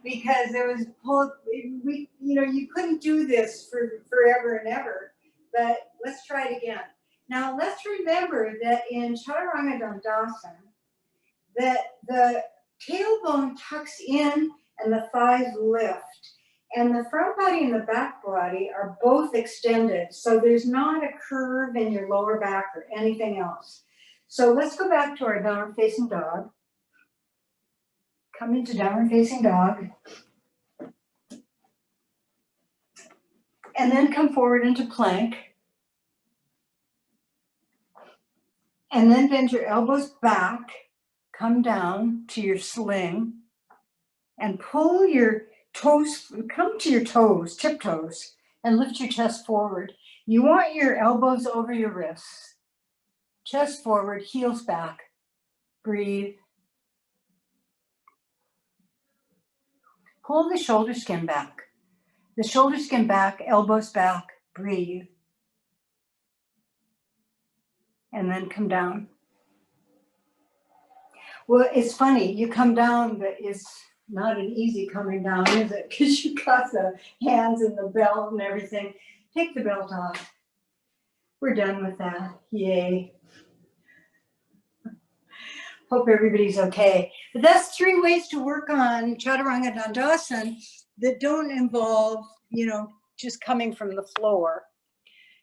because there was you couldn't do this for forever and ever, but let's try it again. Now let's remember that in Chaturanga Dandasana, that the tailbone tucks in and the thighs lift. And the front body and the back body are both extended. So there's not a curve in your lower back or anything else. So let's go back to our downward facing dog. Come into downward facing dog. And then come forward into plank. And then bend your elbows back. Come down to your sling. And pull your toes, come to your toes, tiptoes, and lift your chest forward. You want your elbows over your wrists. Chest forward, heels back. Breathe. Pull the shoulder skin back. The shoulder skin back, elbows back. Breathe. And then come down. Well, it's funny, you come down, but it's not an easy coming down, is it? Because you got the hands and the belt and everything. Take the belt off. We're done with that. Yay. Hope everybody's okay. But that's 3 ways to work on Chaturanga Dandasana that don't involve, just coming from the floor.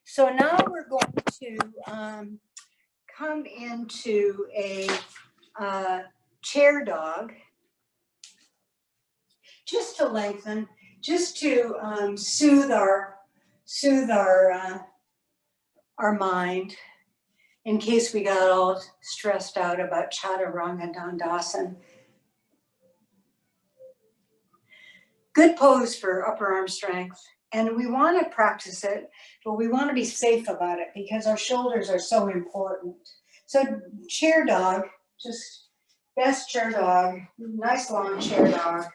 So now we're going to come into a chair dog. Just to lengthen, just to soothe our mind in case we got all stressed out about Chaturanga Dandasana. Good pose for upper arm strength. And we want to practice it, but we want to be safe about it because our shoulders are so important. So chair dog, just best chair dog, nice long chair dog.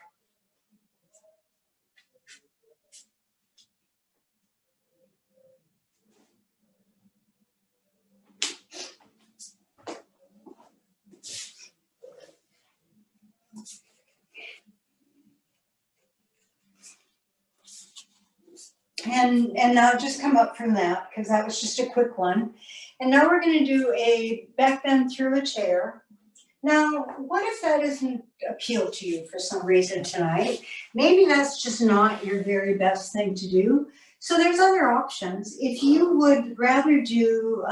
And now just come up from that because that was just a quick one. And now we're going to do a back bend through a chair. Now, what if that doesn't appeal to you for some reason tonight? Maybe that's just not your very best thing to do. So there's other options. If you would rather do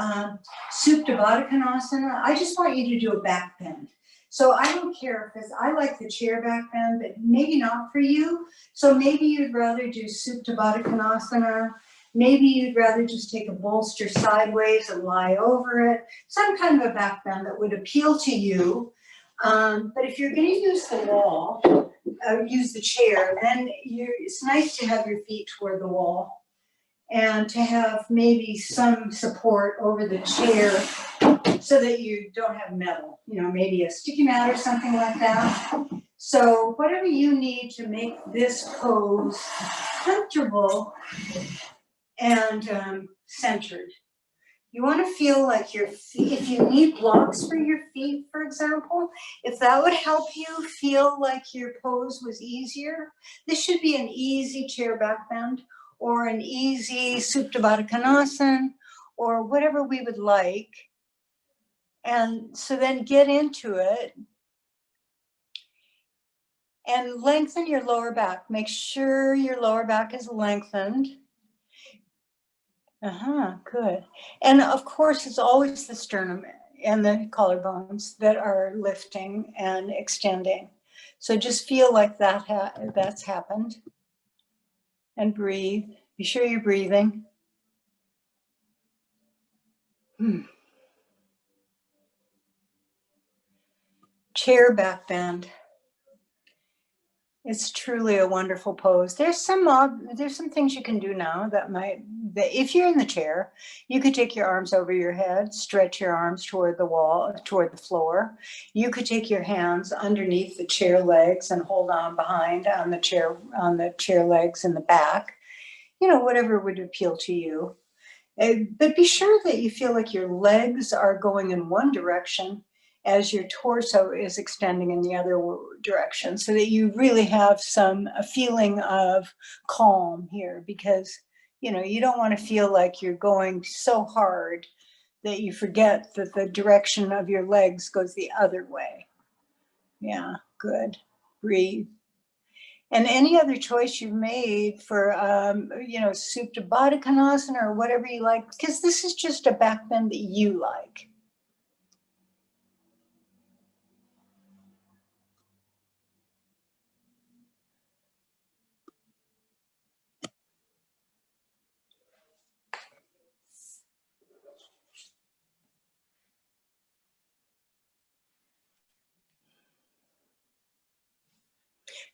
Supta Baddha Konasana, I just want you to do a back bend. So I don't care if I like the chair back bend, but maybe not for you. So maybe you'd rather do Supta Baddha Konasana. Maybe you'd rather just take a bolster sideways and lie over it. Some kind of a back bend that would appeal to you. But if you're going to use the wall, use the chair, then it's nice to have your feet toward the wall and to have maybe some support over the chair so that you don't have metal, maybe a sticky mat or something like that. So whatever you need to make this pose comfortable and centered. You want to feel like your feet, if you need blocks for your feet, for example, if that would help you feel like your pose was easier, this should be an easy chair back bend or an easy Supta Baddha Konasana or whatever we would like. And so then get into it and lengthen your lower back. Make sure your lower back is lengthened. Good. And of course, it's always the sternum and the collarbones that are lifting and extending. So just feel like that's happened. And breathe. Be sure you're breathing. Chair back bend. It's truly a wonderful pose. There's some things you can do now that if you're in the chair, you could take your arms over your head, stretch your arms toward the wall, toward the floor. You could take your hands underneath the chair legs and hold on behind on the chair legs in the back. You know, whatever would appeal to you. But be sure that you feel like your legs are going in one direction as your torso is extending in the other direction, so that you really have a feeling of calm here, because you don't want to feel like you're going so hard that you forget that the direction of your legs goes the other way. Yeah, good. Breathe. And any other choice you've made for, Supta Baddha Konasana or whatever you like, because this is just a back bend that you like.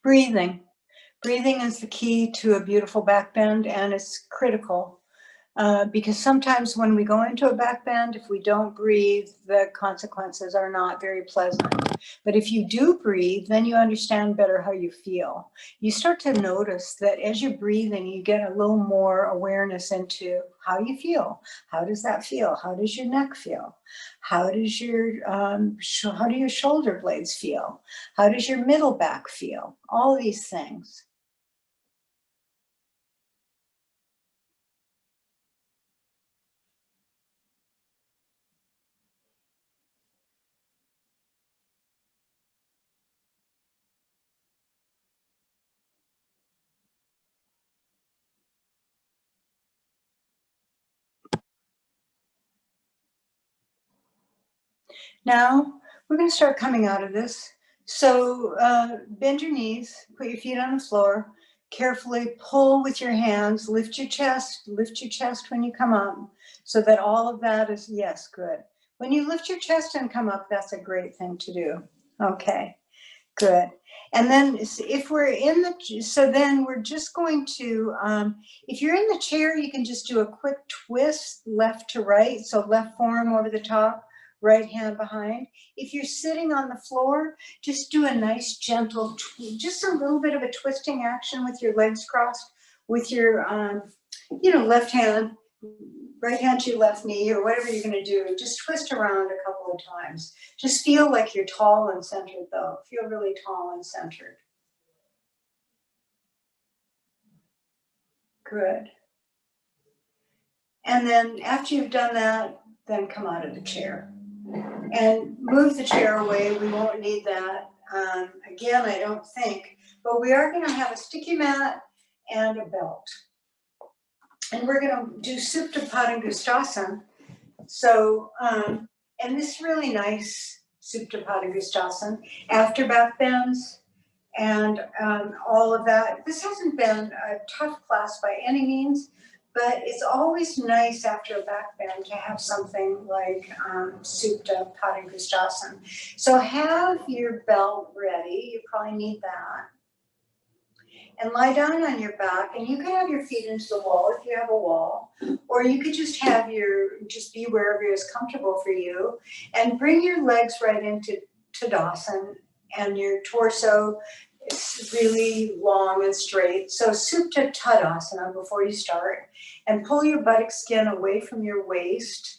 Breathing. Breathing is the key to a beautiful back bend, and it's critical. Because sometimes when we go into a back bend, if we don't breathe, the consequences are not very pleasant. But if you do breathe, then you understand better how you feel. You start to notice that as you're breathing, you get a little more awareness into how you feel. How does that feel? How does your neck feel? How do your shoulder blades feel? How does your middle back feel? All these things. Now, we're going to start coming out of this. So bend your knees, put your feet on the floor, carefully pull with your hands, lift your chest when you come up, so that all of that is, yes, good. When you lift your chest and come up, that's a great thing to do. Okay, good. And then if we're then we're just going to, if you're in the chair, you can just do a quick twist left to right. So left forearm over the top, right hand behind. If you're sitting on the floor, just do a nice gentle, just a little bit of a twisting action with your legs crossed, with your, left hand, right hand to your left knee, or whatever you're going to do. Just twist around a couple of times. Just feel like you're tall and centered, though. Feel really tall and centered. Good. And then after you've done that, then come out of the chair. And move the chair away. We won't need that. Again, I don't think. But we are going to have a sticky mat and a belt. And we're going to do Supta Padangusthasana. So, and this really nice Supta Padangusthasana after back bends and all of that. This hasn't been a tough class by any means, but it's always nice after a back bend to have something like Supta Padangusthasana. So have your belt ready. You probably need that. And lie down on your back, and you can have your feet into the wall if you have a wall, or you could just be wherever is comfortable for you, and bring your legs right into Tadasana, and your torso is really long and straight. So Supta Tadasana before you start, and pull your buttock skin away from your waist,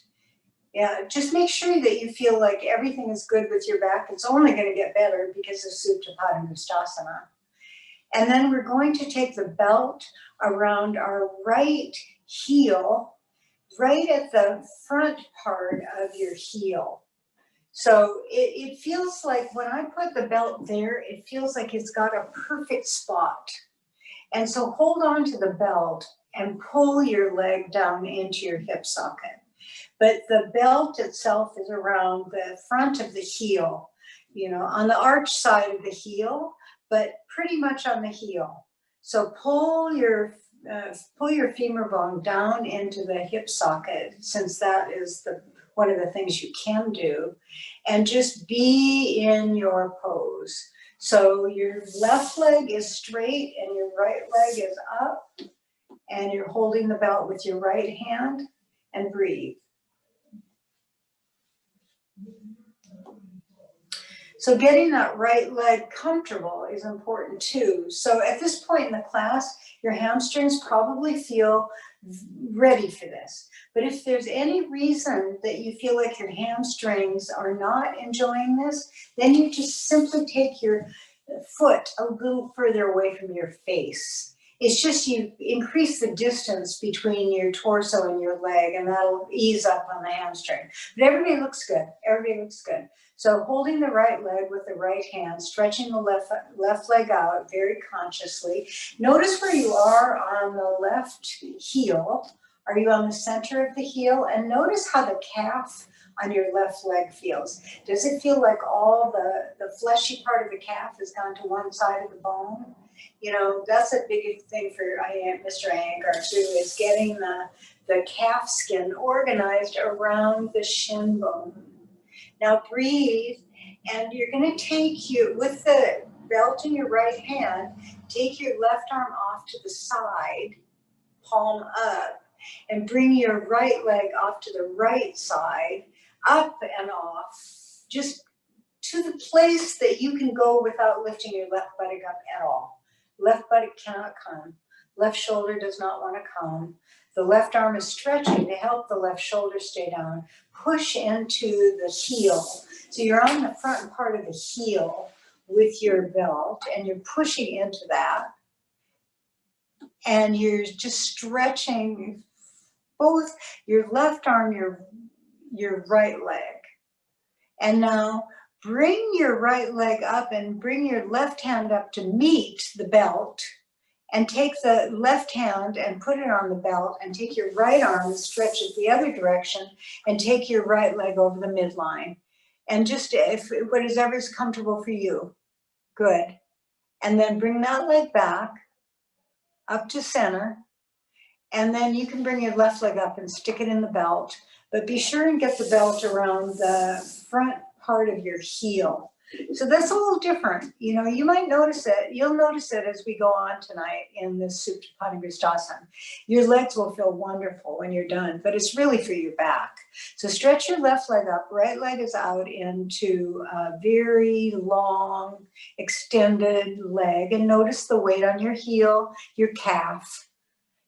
Yeah, just make sure that you feel like everything is good with your back. It's only going to get better because of Supta Padangusthasana. And then we're going to take the belt around our right heel, right at the front part of your heel. So it feels like when I put the belt there, it feels like it's got a perfect spot. And so hold on to the belt and pull your leg down into your hip socket. But the belt itself is around the front of the heel, you know, on the arch side of the heel, but pretty much on the heel. So pull your femur bone down into the hip socket, since that is one of the things you can do, and just be in your pose. So your left leg is straight and your right leg is up, and you're holding the belt with your right hand, and breathe. So getting that right leg comfortable is important too. So at this point in the class, your hamstrings probably feel ready for this. But if there's any reason that you feel like your hamstrings are not enjoying this, then you just simply take your foot a little further away from your face. It's just you increase the distance between your torso and your leg, and that'll ease up on the hamstring. But everybody looks good. Everybody looks good. So holding the right leg with the right hand, stretching the left leg out very consciously. Notice where you are on the left heel. Are you on the center of the heel? And notice how the calf on your left leg feels. Does it feel like all the fleshy part of the calf has gone to one side of the bone? You know, that's a big thing for Mr. Iyengar too, is getting the calf skin organized around the shin bone. Now breathe, and you're going to take with the belt in your right hand, take your left arm off to the side, palm up, and bring your right leg off to the right side, up and off, just to the place that you can go without lifting your left buttock up at all. Left buttock cannot come. Left shoulder does not want to come. The left arm is stretching to help the left shoulder stay down. Push into the heel. So you're on the front part of the heel with your belt, and you're pushing into that. And you're just stretching both your left arm, your right leg. And now bring your right leg up and bring your left hand up to meet the belt, and take the left hand and put it on the belt, and take your right arm and stretch it the other direction, and take your right leg over the midline. And just whatever's comfortable for you. Good. And then bring that leg back up to center. And then you can bring your left leg up and stick it in the belt, but be sure and get the belt around the front part of your heel. So that's a little different. You know, you might notice it. You'll notice it as we go on tonight in this Supta Padangusthasana. Your legs will feel wonderful when you're done, but it's really for your back. So stretch your left leg up, right leg is out into a very long, extended leg, and notice the weight on your heel, your calf.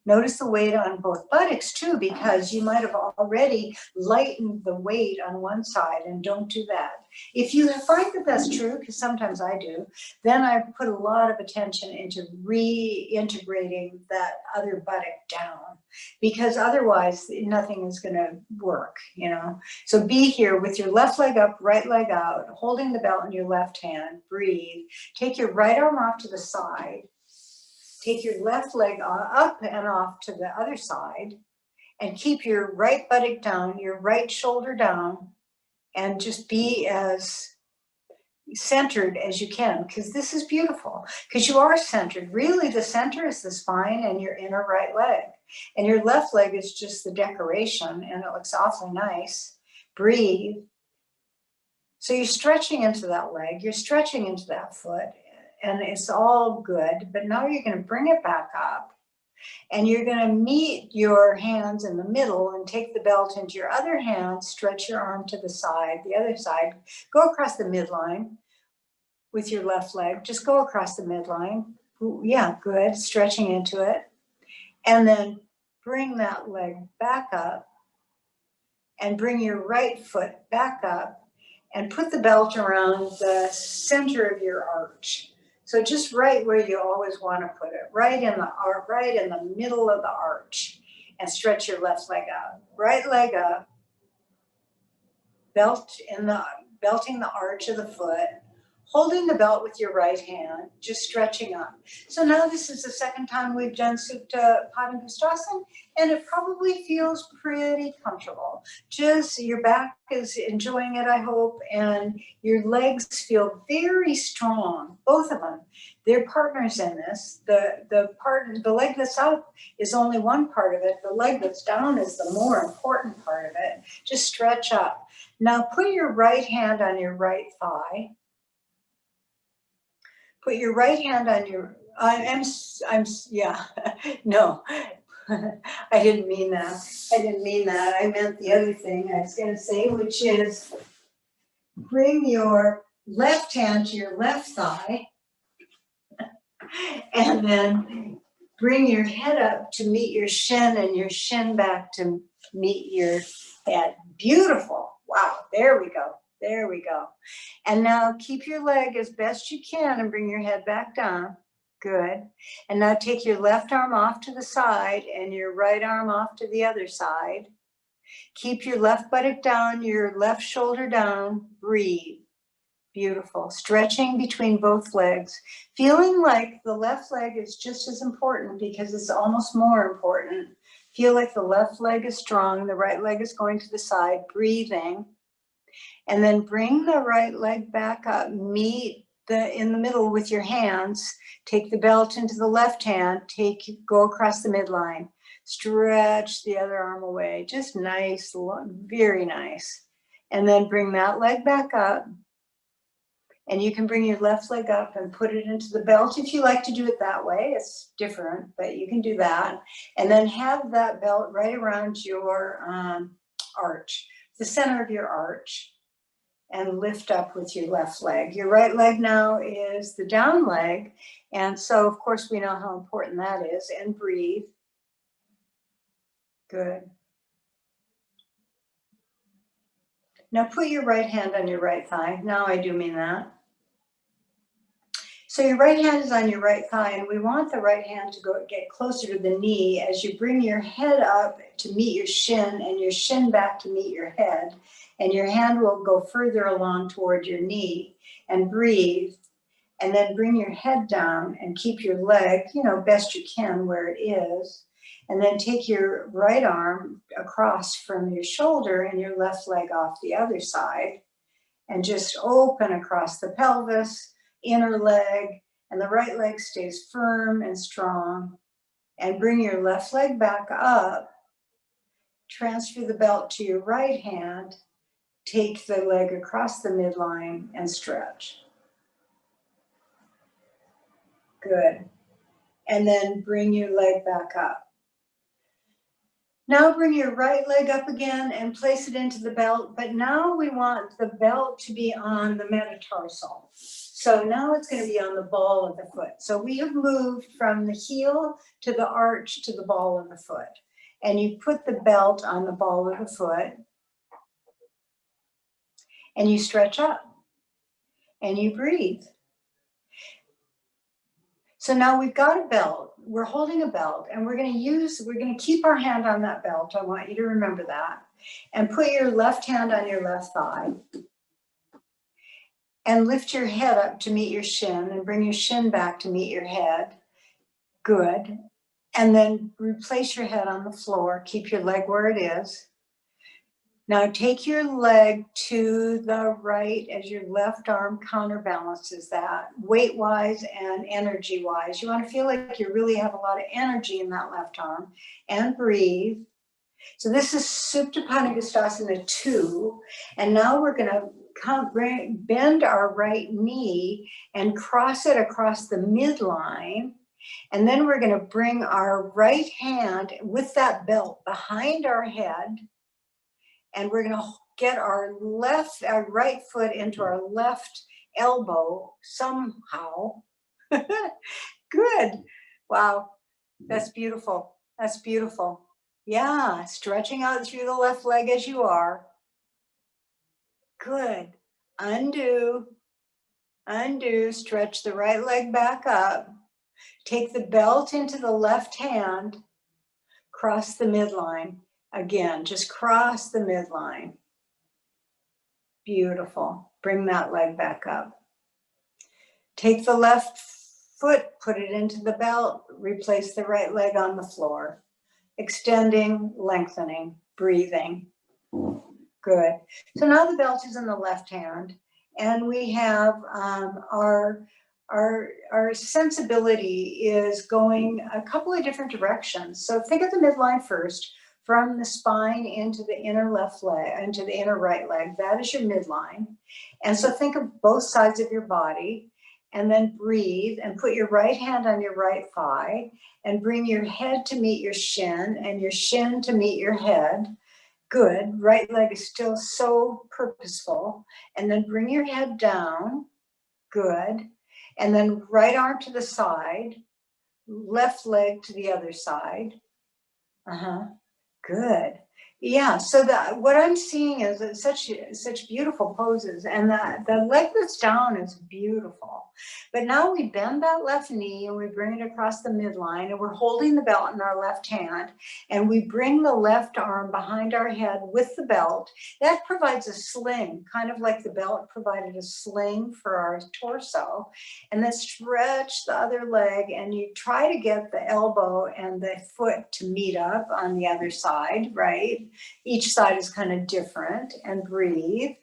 Notice the weight on both buttocks too, because you might have already lightened the weight on one side, and don't do that. If you find that that's true, because sometimes I do, then I put a lot of attention into reintegrating that other buttock down, because otherwise nothing is going to work, you know. So be here with your left leg up, right leg out, holding the belt in your left hand, breathe. Take your right arm off to the side. Take your left leg up and off to the other side, and keep your right buttock down, your right shoulder down, and just be as centered as you can, because this is beautiful, because you are centered. Really, the center is the spine and your inner right leg, and your left leg is just the decoration, and it looks awfully nice. Breathe. So you're stretching into that leg, you're stretching into that foot, and it's all good. But now you're going to bring it back up, and you're going to meet your hands in the middle and take the belt into your other hand, stretch your arm to the side, the other side, go across the midline with your left leg, just go across the midline. Yeah, good, stretching into it. And then bring that leg back up and bring your right foot back up and put the belt around the center of your arch. So just right where you always want to put it, right in the middle of the arch, and stretch your left leg out. Right leg up, belting the arch of the foot, holding the belt with your right hand, just stretching up. So now this is the second time we've done Supta Padangusthasana, and it probably feels pretty comfortable. Just your back is enjoying it, I hope, and your legs feel very strong, both of them. They're partners in this. The leg that's up is only one part of it. The leg that's down is the more important part of it. Just stretch up. Now put your right hand on your right thigh. Put your right hand on your, yeah, no, I didn't mean that. I meant the other thing I was going to say, which is bring your left hand to your left thigh and then bring your head up to meet your shin and your shin back to meet your head. Beautiful. Wow, there we go. There we go. And now keep your leg as best you can and bring your head back down. Good. And now take your left arm off to the side and your right arm off to the other side. Keep your left buttock down, your left shoulder down. Breathe. Beautiful. Stretching between both legs. Feeling like the left leg is just as important because it's almost more important. Feel like the left leg is strong, the right leg is going to the side. Breathing. And then bring the right leg back up, meet in the middle with your hands, take the belt into the left hand, go across the midline, stretch the other arm away, just nice, very nice. And then bring that leg back up, and you can bring your left leg up and put it into the belt if you like to do it that way. It's different, but you can do that. And then have that belt right around your arch, the center of your arch. And lift up with your left leg. Your right leg now is the down leg. And so, of course, we know how important that is. And breathe. Good. Now put your right hand on your right thigh. Now I do mean that. So your right hand is on your right thigh, and we want the right hand to get closer to the knee as you bring your head up to meet your shin and your shin back to meet your head. And your hand will go further along toward your knee, and breathe. And then bring your head down and keep your leg, best you can where it is. And then take your right arm across from your shoulder and your left leg off the other side. And just open across the pelvis, inner leg, and the right leg stays firm and strong. And bring your left leg back up. Transfer the belt to your right hand. Take the leg across the midline and stretch. Good. And then bring your leg back up. Now bring your right leg up again and place it into the belt, but now we want the belt to be on the metatarsal. So now it's going to be on the ball of the foot. So we have moved from the heel to the arch to the ball of the foot. And you put the belt on the ball of the foot. And you stretch up. And you breathe. So now we've got a belt, we're holding a belt, and we're going to keep our hand on that belt. I want you to remember that. And put your left hand on your left thigh. And lift your head up to meet your shin and bring your shin back to meet your head. Good. And then replace your head on the floor. Keep your leg where it is. Now take your leg to the right as your left arm counterbalances that, weight-wise and energy-wise. You want to feel like you really have a lot of energy in that left arm. And breathe. So this is Supta Padangusthasana 2. And now we're going to bend our right knee and cross it across the midline. And then we're going to bring our right hand with that belt behind our head. And we're going to get our right foot into our left elbow somehow. Good. Wow. That's beautiful. That's beautiful. Yeah, stretching out through the left leg as you are. Good. Undo, undo, stretch the right leg back up. Take the belt into the left hand, cross the midline. Again, just cross the midline. Beautiful. Bring that leg back up. Take the left foot, put it into the belt, replace the right leg on the floor. Extending, lengthening, breathing. Good. So now the belt is in the left hand, and we have our sensibility is going a couple of different directions. So think of the midline first, from the spine into the inner left leg, into the inner right leg. That is your midline. And so think of both sides of your body, and then breathe and put your right hand on your right thigh and bring your head to meet your shin and your shin to meet your head. Good. Right leg is still so purposeful. And then bring your head down. Good. And then right arm to the side, left leg to the other side. Good. Yeah, so what I'm seeing is such beautiful poses, and the leg that's down is beautiful. But now we bend that left knee and we bring it across the midline, and we're holding the belt in our left hand, and we bring the left arm behind our head with the belt. That provides a sling, kind of like the belt provided a sling for our torso. And then stretch the other leg, and you try to get the elbow and the foot to meet up on the other side, right? Each side is kind of different, and breathe.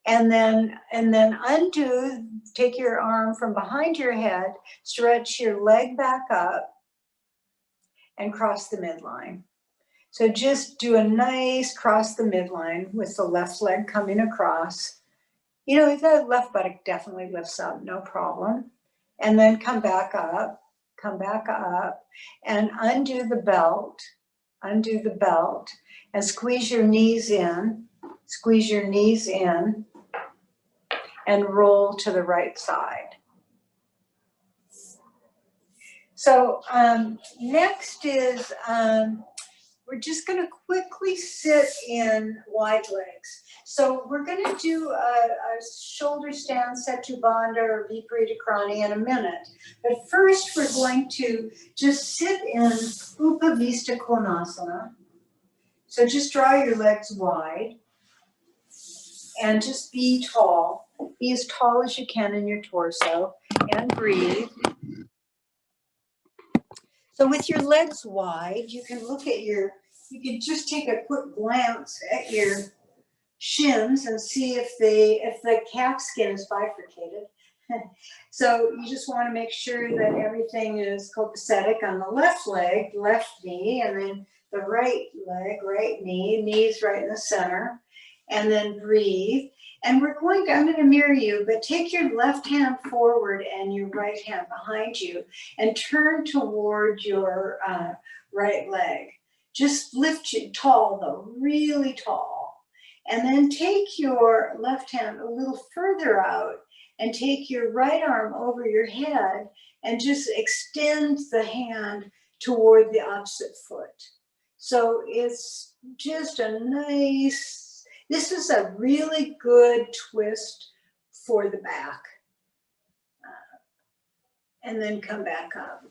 And then undo, take your arm from behind your head, stretch your leg back up, and cross the midline. So just do a nice cross the midline with the left leg coming across. You know, the left buttock definitely lifts up, no problem. And then come back up, and undo the belt, and squeeze your knees in, and roll to the right side. So next is, we're just going to quickly sit in wide legs. So we're going to do a shoulder stand, Setu Bandha or Viparita Krani in a minute. But first we're going to just sit in Upavista Konasana. So just draw your legs wide and just be tall. Be as tall as you can in your torso, and breathe. So with your legs wide, you can you can just take a quick glance at your shins and see if the calf skin is bifurcated. So you just want to make sure that everything is copacetic on the left leg, left knee, and then the right leg, right knee, knees right in the center, and then breathe. And I'm going to mirror you, but take your left hand forward and your right hand behind you and turn toward your right leg. Just lift you tall though, really tall. And then take your left hand a little further out and take your right arm over your head and just extend the hand toward the opposite foot. So it's just a nice, this is a really good twist for the back. And then come back up.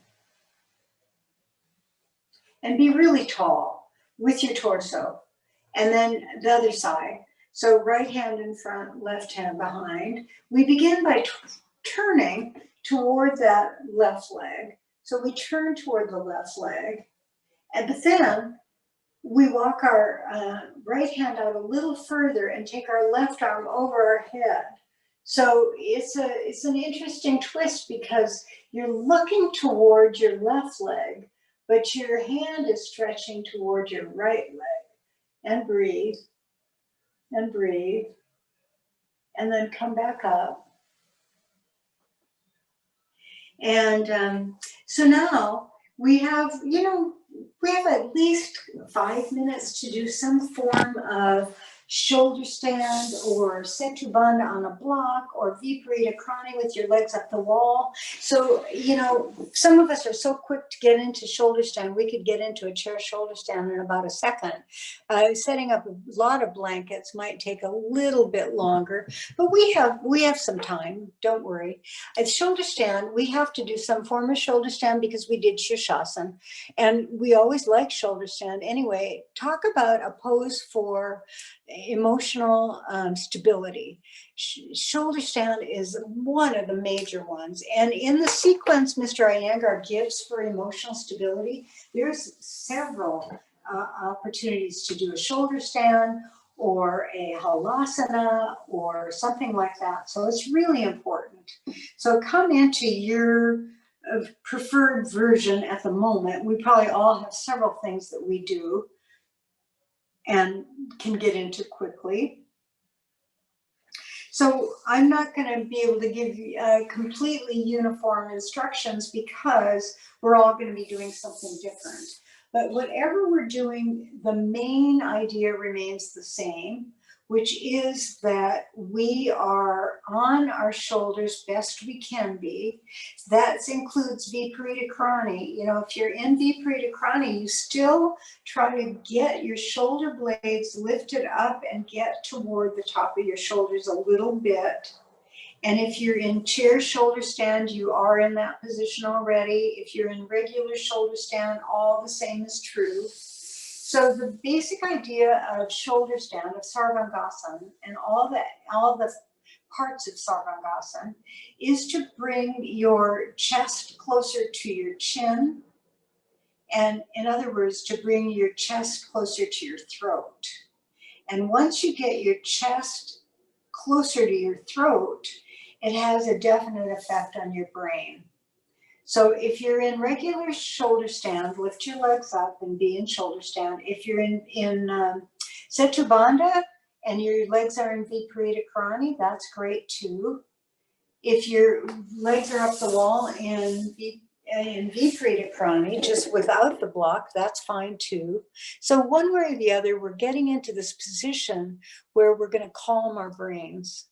And be really tall with your torso. And then the other side. So right hand in front, left hand behind. We begin by turning toward that left leg. So we turn toward the left leg. But then we walk our right hand out a little further and take our left arm over our head. So it's an interesting twist because you're looking toward your left leg, but your hand is stretching toward your right leg. And breathe, and breathe, and then come back up. And so now we have at least 5 minutes to do some form of shoulder stand or setu bandha on a block or viparita krani with your legs up the wall. So, you know, some of us are so quick to get into shoulder stand, we could get into a chair shoulder stand in about a second. Setting up a lot of blankets might take a little bit longer, but we have some time, don't worry. At shoulder stand, we have to do some form of shoulder stand because we did Shirshasana, and we always like shoulder stand. Anyway, talk about a pose for emotional stability. Shoulder stand is one of the major ones. And in the sequence Mr. Iyengar gives for emotional stability, there's several opportunities to do a shoulder stand or a halasana or something like that. So it's really important. So come into your preferred version at the moment. We probably all have several things that we do and can get into quickly. So I'm not going to be able to give you completely uniform instructions because we're all going to be doing something different. But whatever we're doing, the main idea remains the same, which is that we are on our shoulders best we can be. That includes Viparita Krani. You know, if you're in Viparita Krani, you still try to get your shoulder blades lifted up and get toward the top of your shoulders a little bit. And if you're in chair shoulder stand, you are in that position already. If you're in regular shoulder stand, all the same is true. So the basic idea of shoulder stand, of Sarvangasana, and all the parts of Sarvangasana is to bring your chest closer to your chin. And in other words, to bring your chest closer to your throat. And once you get your chest closer to your throat, it has a definite effect on your brain. So if you're in regular shoulder stand, lift your legs up and be in shoulder stand. If you're in Setu Bandha and your legs are in Viparita Krani, that's great too. If your legs are up the wall in Viparita Krani, just without the block, that's fine too. So one way or the other, we're getting into this position where we're going to calm our brains.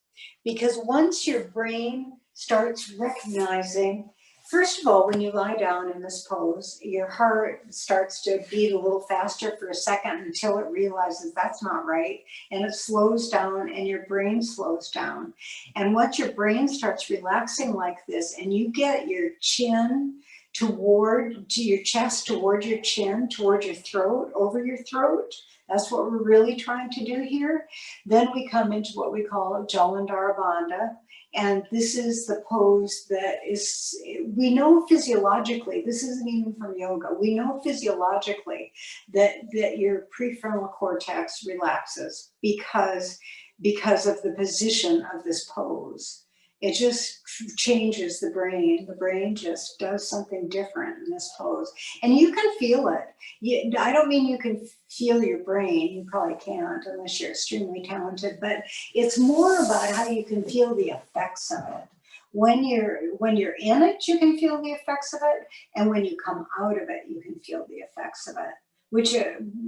Because once your brain starts recognizing, first of all, when you lie down in this pose, your heart starts to beat a little faster for a second until it realizes that's not right. And it slows down and your brain slows down. And once your brain starts relaxing like this and you get your chin to your chest, toward your chin, toward your throat, over your throat, that's what we're really trying to do here. Then we come into what we call Jalandhara Bandha. And this is the pose that is, we know physiologically, this isn't even from yoga, we know physiologically that your prefrontal cortex relaxes because of the position of this pose. It just changes the brain. The brain just does something different in this pose. And you can feel it. I don't mean you can feel your brain. You probably can't unless you're extremely talented. But it's more about how you can feel the effects of it. When you're in it, you can feel the effects of it. And when you come out of it, you can feel the effects of it, which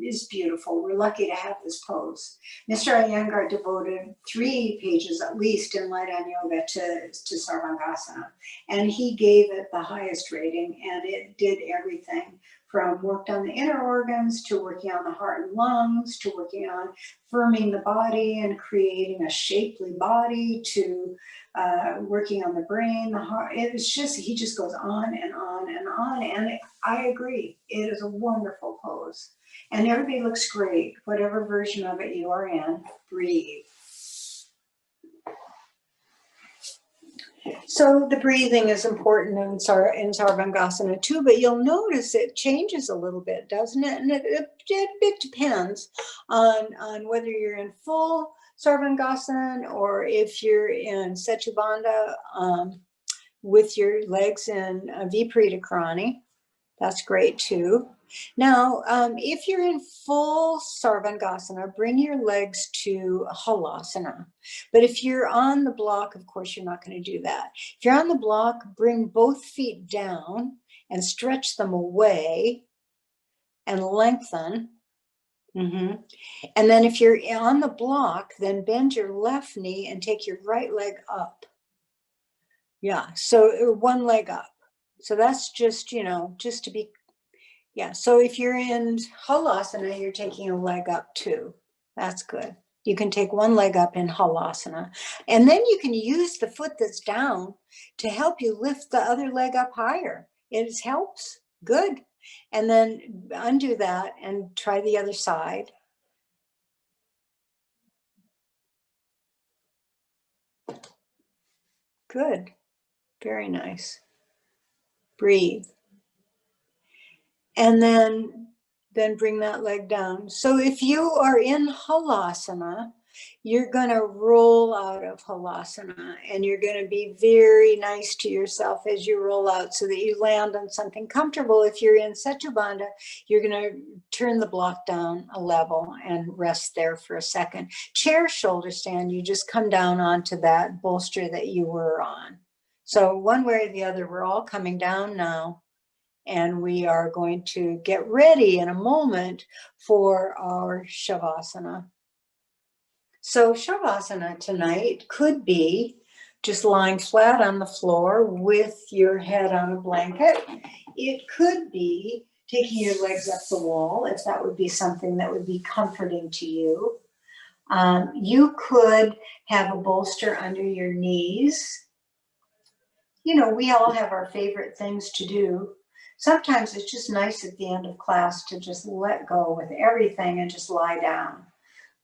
is beautiful. We're lucky to have this pose. Mr. Iyengar devoted 3 pages at least in Light on Yoga to Sarvangasana. And he gave it the highest rating, and it did everything from worked on the inner organs to working on the heart and lungs to working on firming the body and creating a shapely body to working on the brain, the heart. It's just, he just goes on and on and on. And I agree, it is a wonderful pose. And everybody looks great, whatever version of it you are in. Breathe. So the breathing is important in Sarvangasana too, but you'll notice it changes a little bit, doesn't it? And it depends on whether you're in full Sarvangasana or if you're in Setu Bandha with your legs in Viparita Krani. That's great too. Now, if you're in full Sarvangasana, bring your legs to Halasana. But if you're on the block, of course, you're not going to do that. If you're on the block, bring both feet down and stretch them away and lengthen. Mm-hmm. And then if you're on the block, then bend your left knee and take your right leg up. Yeah, so one leg up. So that's just, you know, just to be, yeah. So if you're in Halasana, you're taking a leg up too. That's good. You can take one leg up in Halasana. And then you can use the foot that's down to help you lift the other leg up higher. It helps. Good. And then undo that and try the other side. Good. Very nice. Breathe. And then bring that leg down. So if you are in Halasana, you're going to roll out of Halasana and you're going to be very nice to yourself as you roll out so that you land on something comfortable. If you're in Setubandha, you're going to turn the block down a level and rest there for a second. Chair shoulder stand, you just come down onto that bolster that you were on. So one way or the other, we're all coming down now. And we are going to get ready in a moment for our Shavasana. So Shavasana tonight could be just lying flat on the floor with your head on a blanket. It could be taking your legs up the wall, if that would be something that would be comforting to you. You could have a bolster under your knees. You know, we all have our favorite things to do. Sometimes it's just nice at the end of class to just let go with everything and just lie down.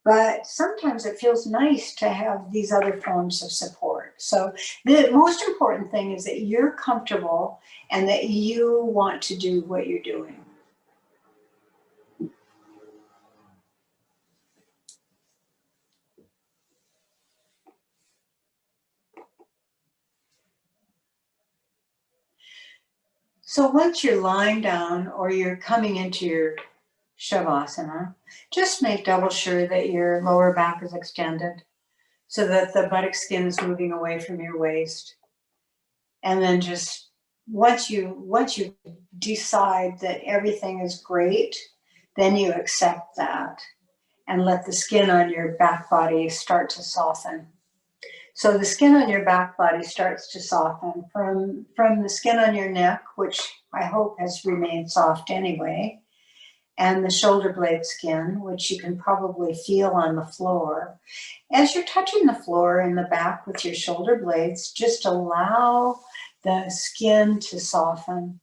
But sometimes it feels nice to have these other forms of support. So the most important thing is that you're comfortable and that you want to do what you're doing. So once you're lying down or you're coming into your Shavasana, just make double sure that your lower back is extended so that the buttock skin is moving away from your waist. And then just once you decide that everything is great, then you accept that and let the skin on your back body start to soften. So the skin on your back body starts to soften from the skin on your neck, which I hope has remained soft anyway, and the shoulder blade skin, which you can probably feel on the floor. As you're touching the floor in the back with your shoulder blades, just allow the skin to soften.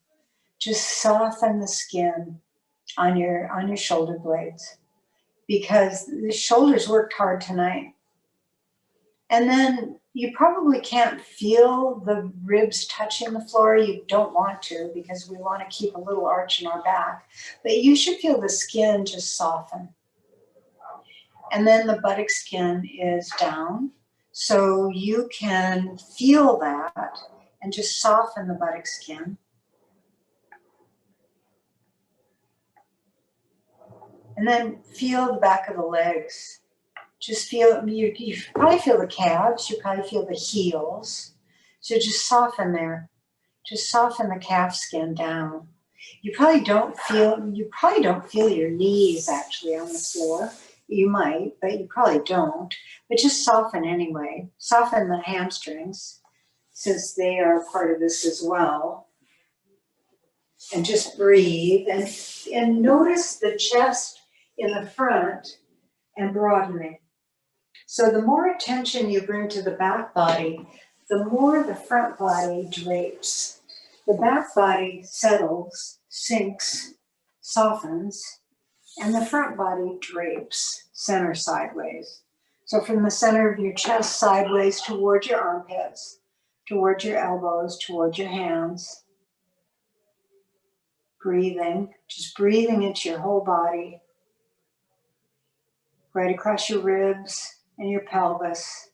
Just soften the skin on your shoulder blades because the shoulders worked hard tonight. And then you probably can't feel the ribs touching the floor. You don't want to because we want to keep a little arch in our back. But you should feel the skin just soften. And then the buttock skin is down. So you can feel that and just soften the buttock skin. And then feel the back of the legs. Just feel, you probably feel the calves, you probably feel the heels. So just soften there. Just soften the calf skin down. You probably don't feel your knees actually on the floor. You might, but you probably don't. But just soften anyway. Soften the hamstrings since they are part of this as well. And just breathe and notice the chest in the front and broadening. So the more attention you bring to the back body, the more the front body drapes. The back body settles, sinks, softens, and the front body drapes, center sideways. So from the center of your chest sideways towards your armpits, towards your elbows, towards your hands. Breathing, just breathing into your whole body, right across your ribs and your pelvis.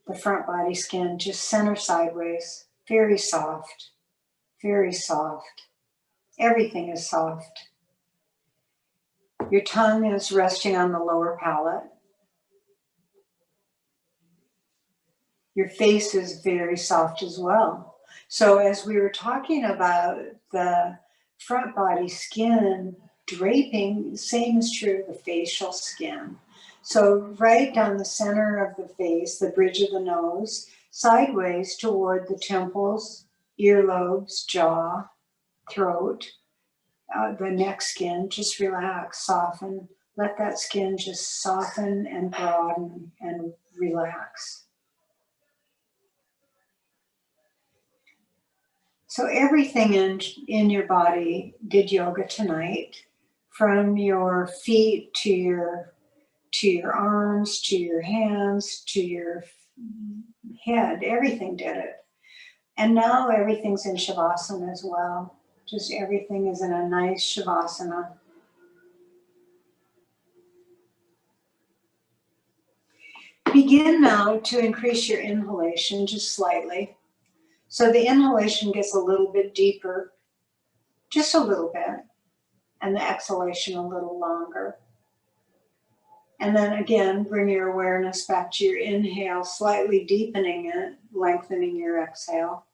The front body skin just center sideways, very soft, very soft. Everything is soft. Your tongue is resting on the lower palate. Your face is very soft as well. So as we were talking about the front body skin draping, same is true of the facial skin. So right down the center of the face, the bridge of the nose, sideways toward the temples, earlobes, jaw, throat, the neck skin, just relax, soften. Let that skin just soften and broaden and relax. So everything in your body did yoga tonight, from your feet to your arms, to your hands, to your head, everything did it. And now everything's in Shavasana as well. Just everything is in a nice Shavasana. Begin now to increase your inhalation just slightly. So the inhalation gets a little bit deeper, just a little bit, and the exhalation a little longer. And then again, bring your awareness back to your inhale, slightly deepening it, lengthening your exhale.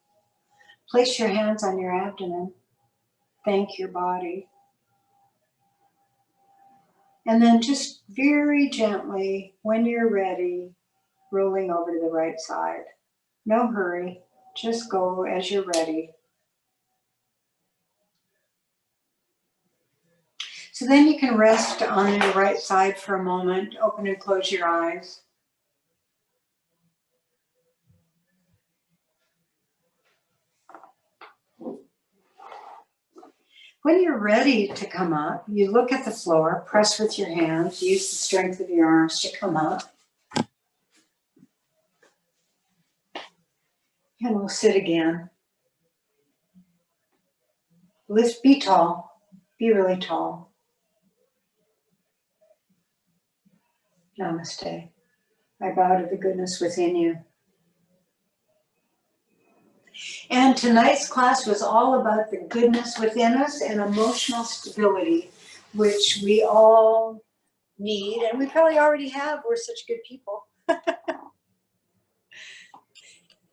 Place your hands on your abdomen. Thank your body. And then just very gently, when you're ready, rolling over to the right side. No hurry, just go as you're ready. So then you can rest on your right side for a moment, open and close your eyes. When you're ready to come up, you look at the floor, press with your hands, use the strength of your arms to come up. And we'll sit again. Lift, be tall, be really tall. Namaste. I bow to the goodness within you. And tonight's class was all about the goodness within us and emotional stability, which we all need, and we probably already have. We're such good people.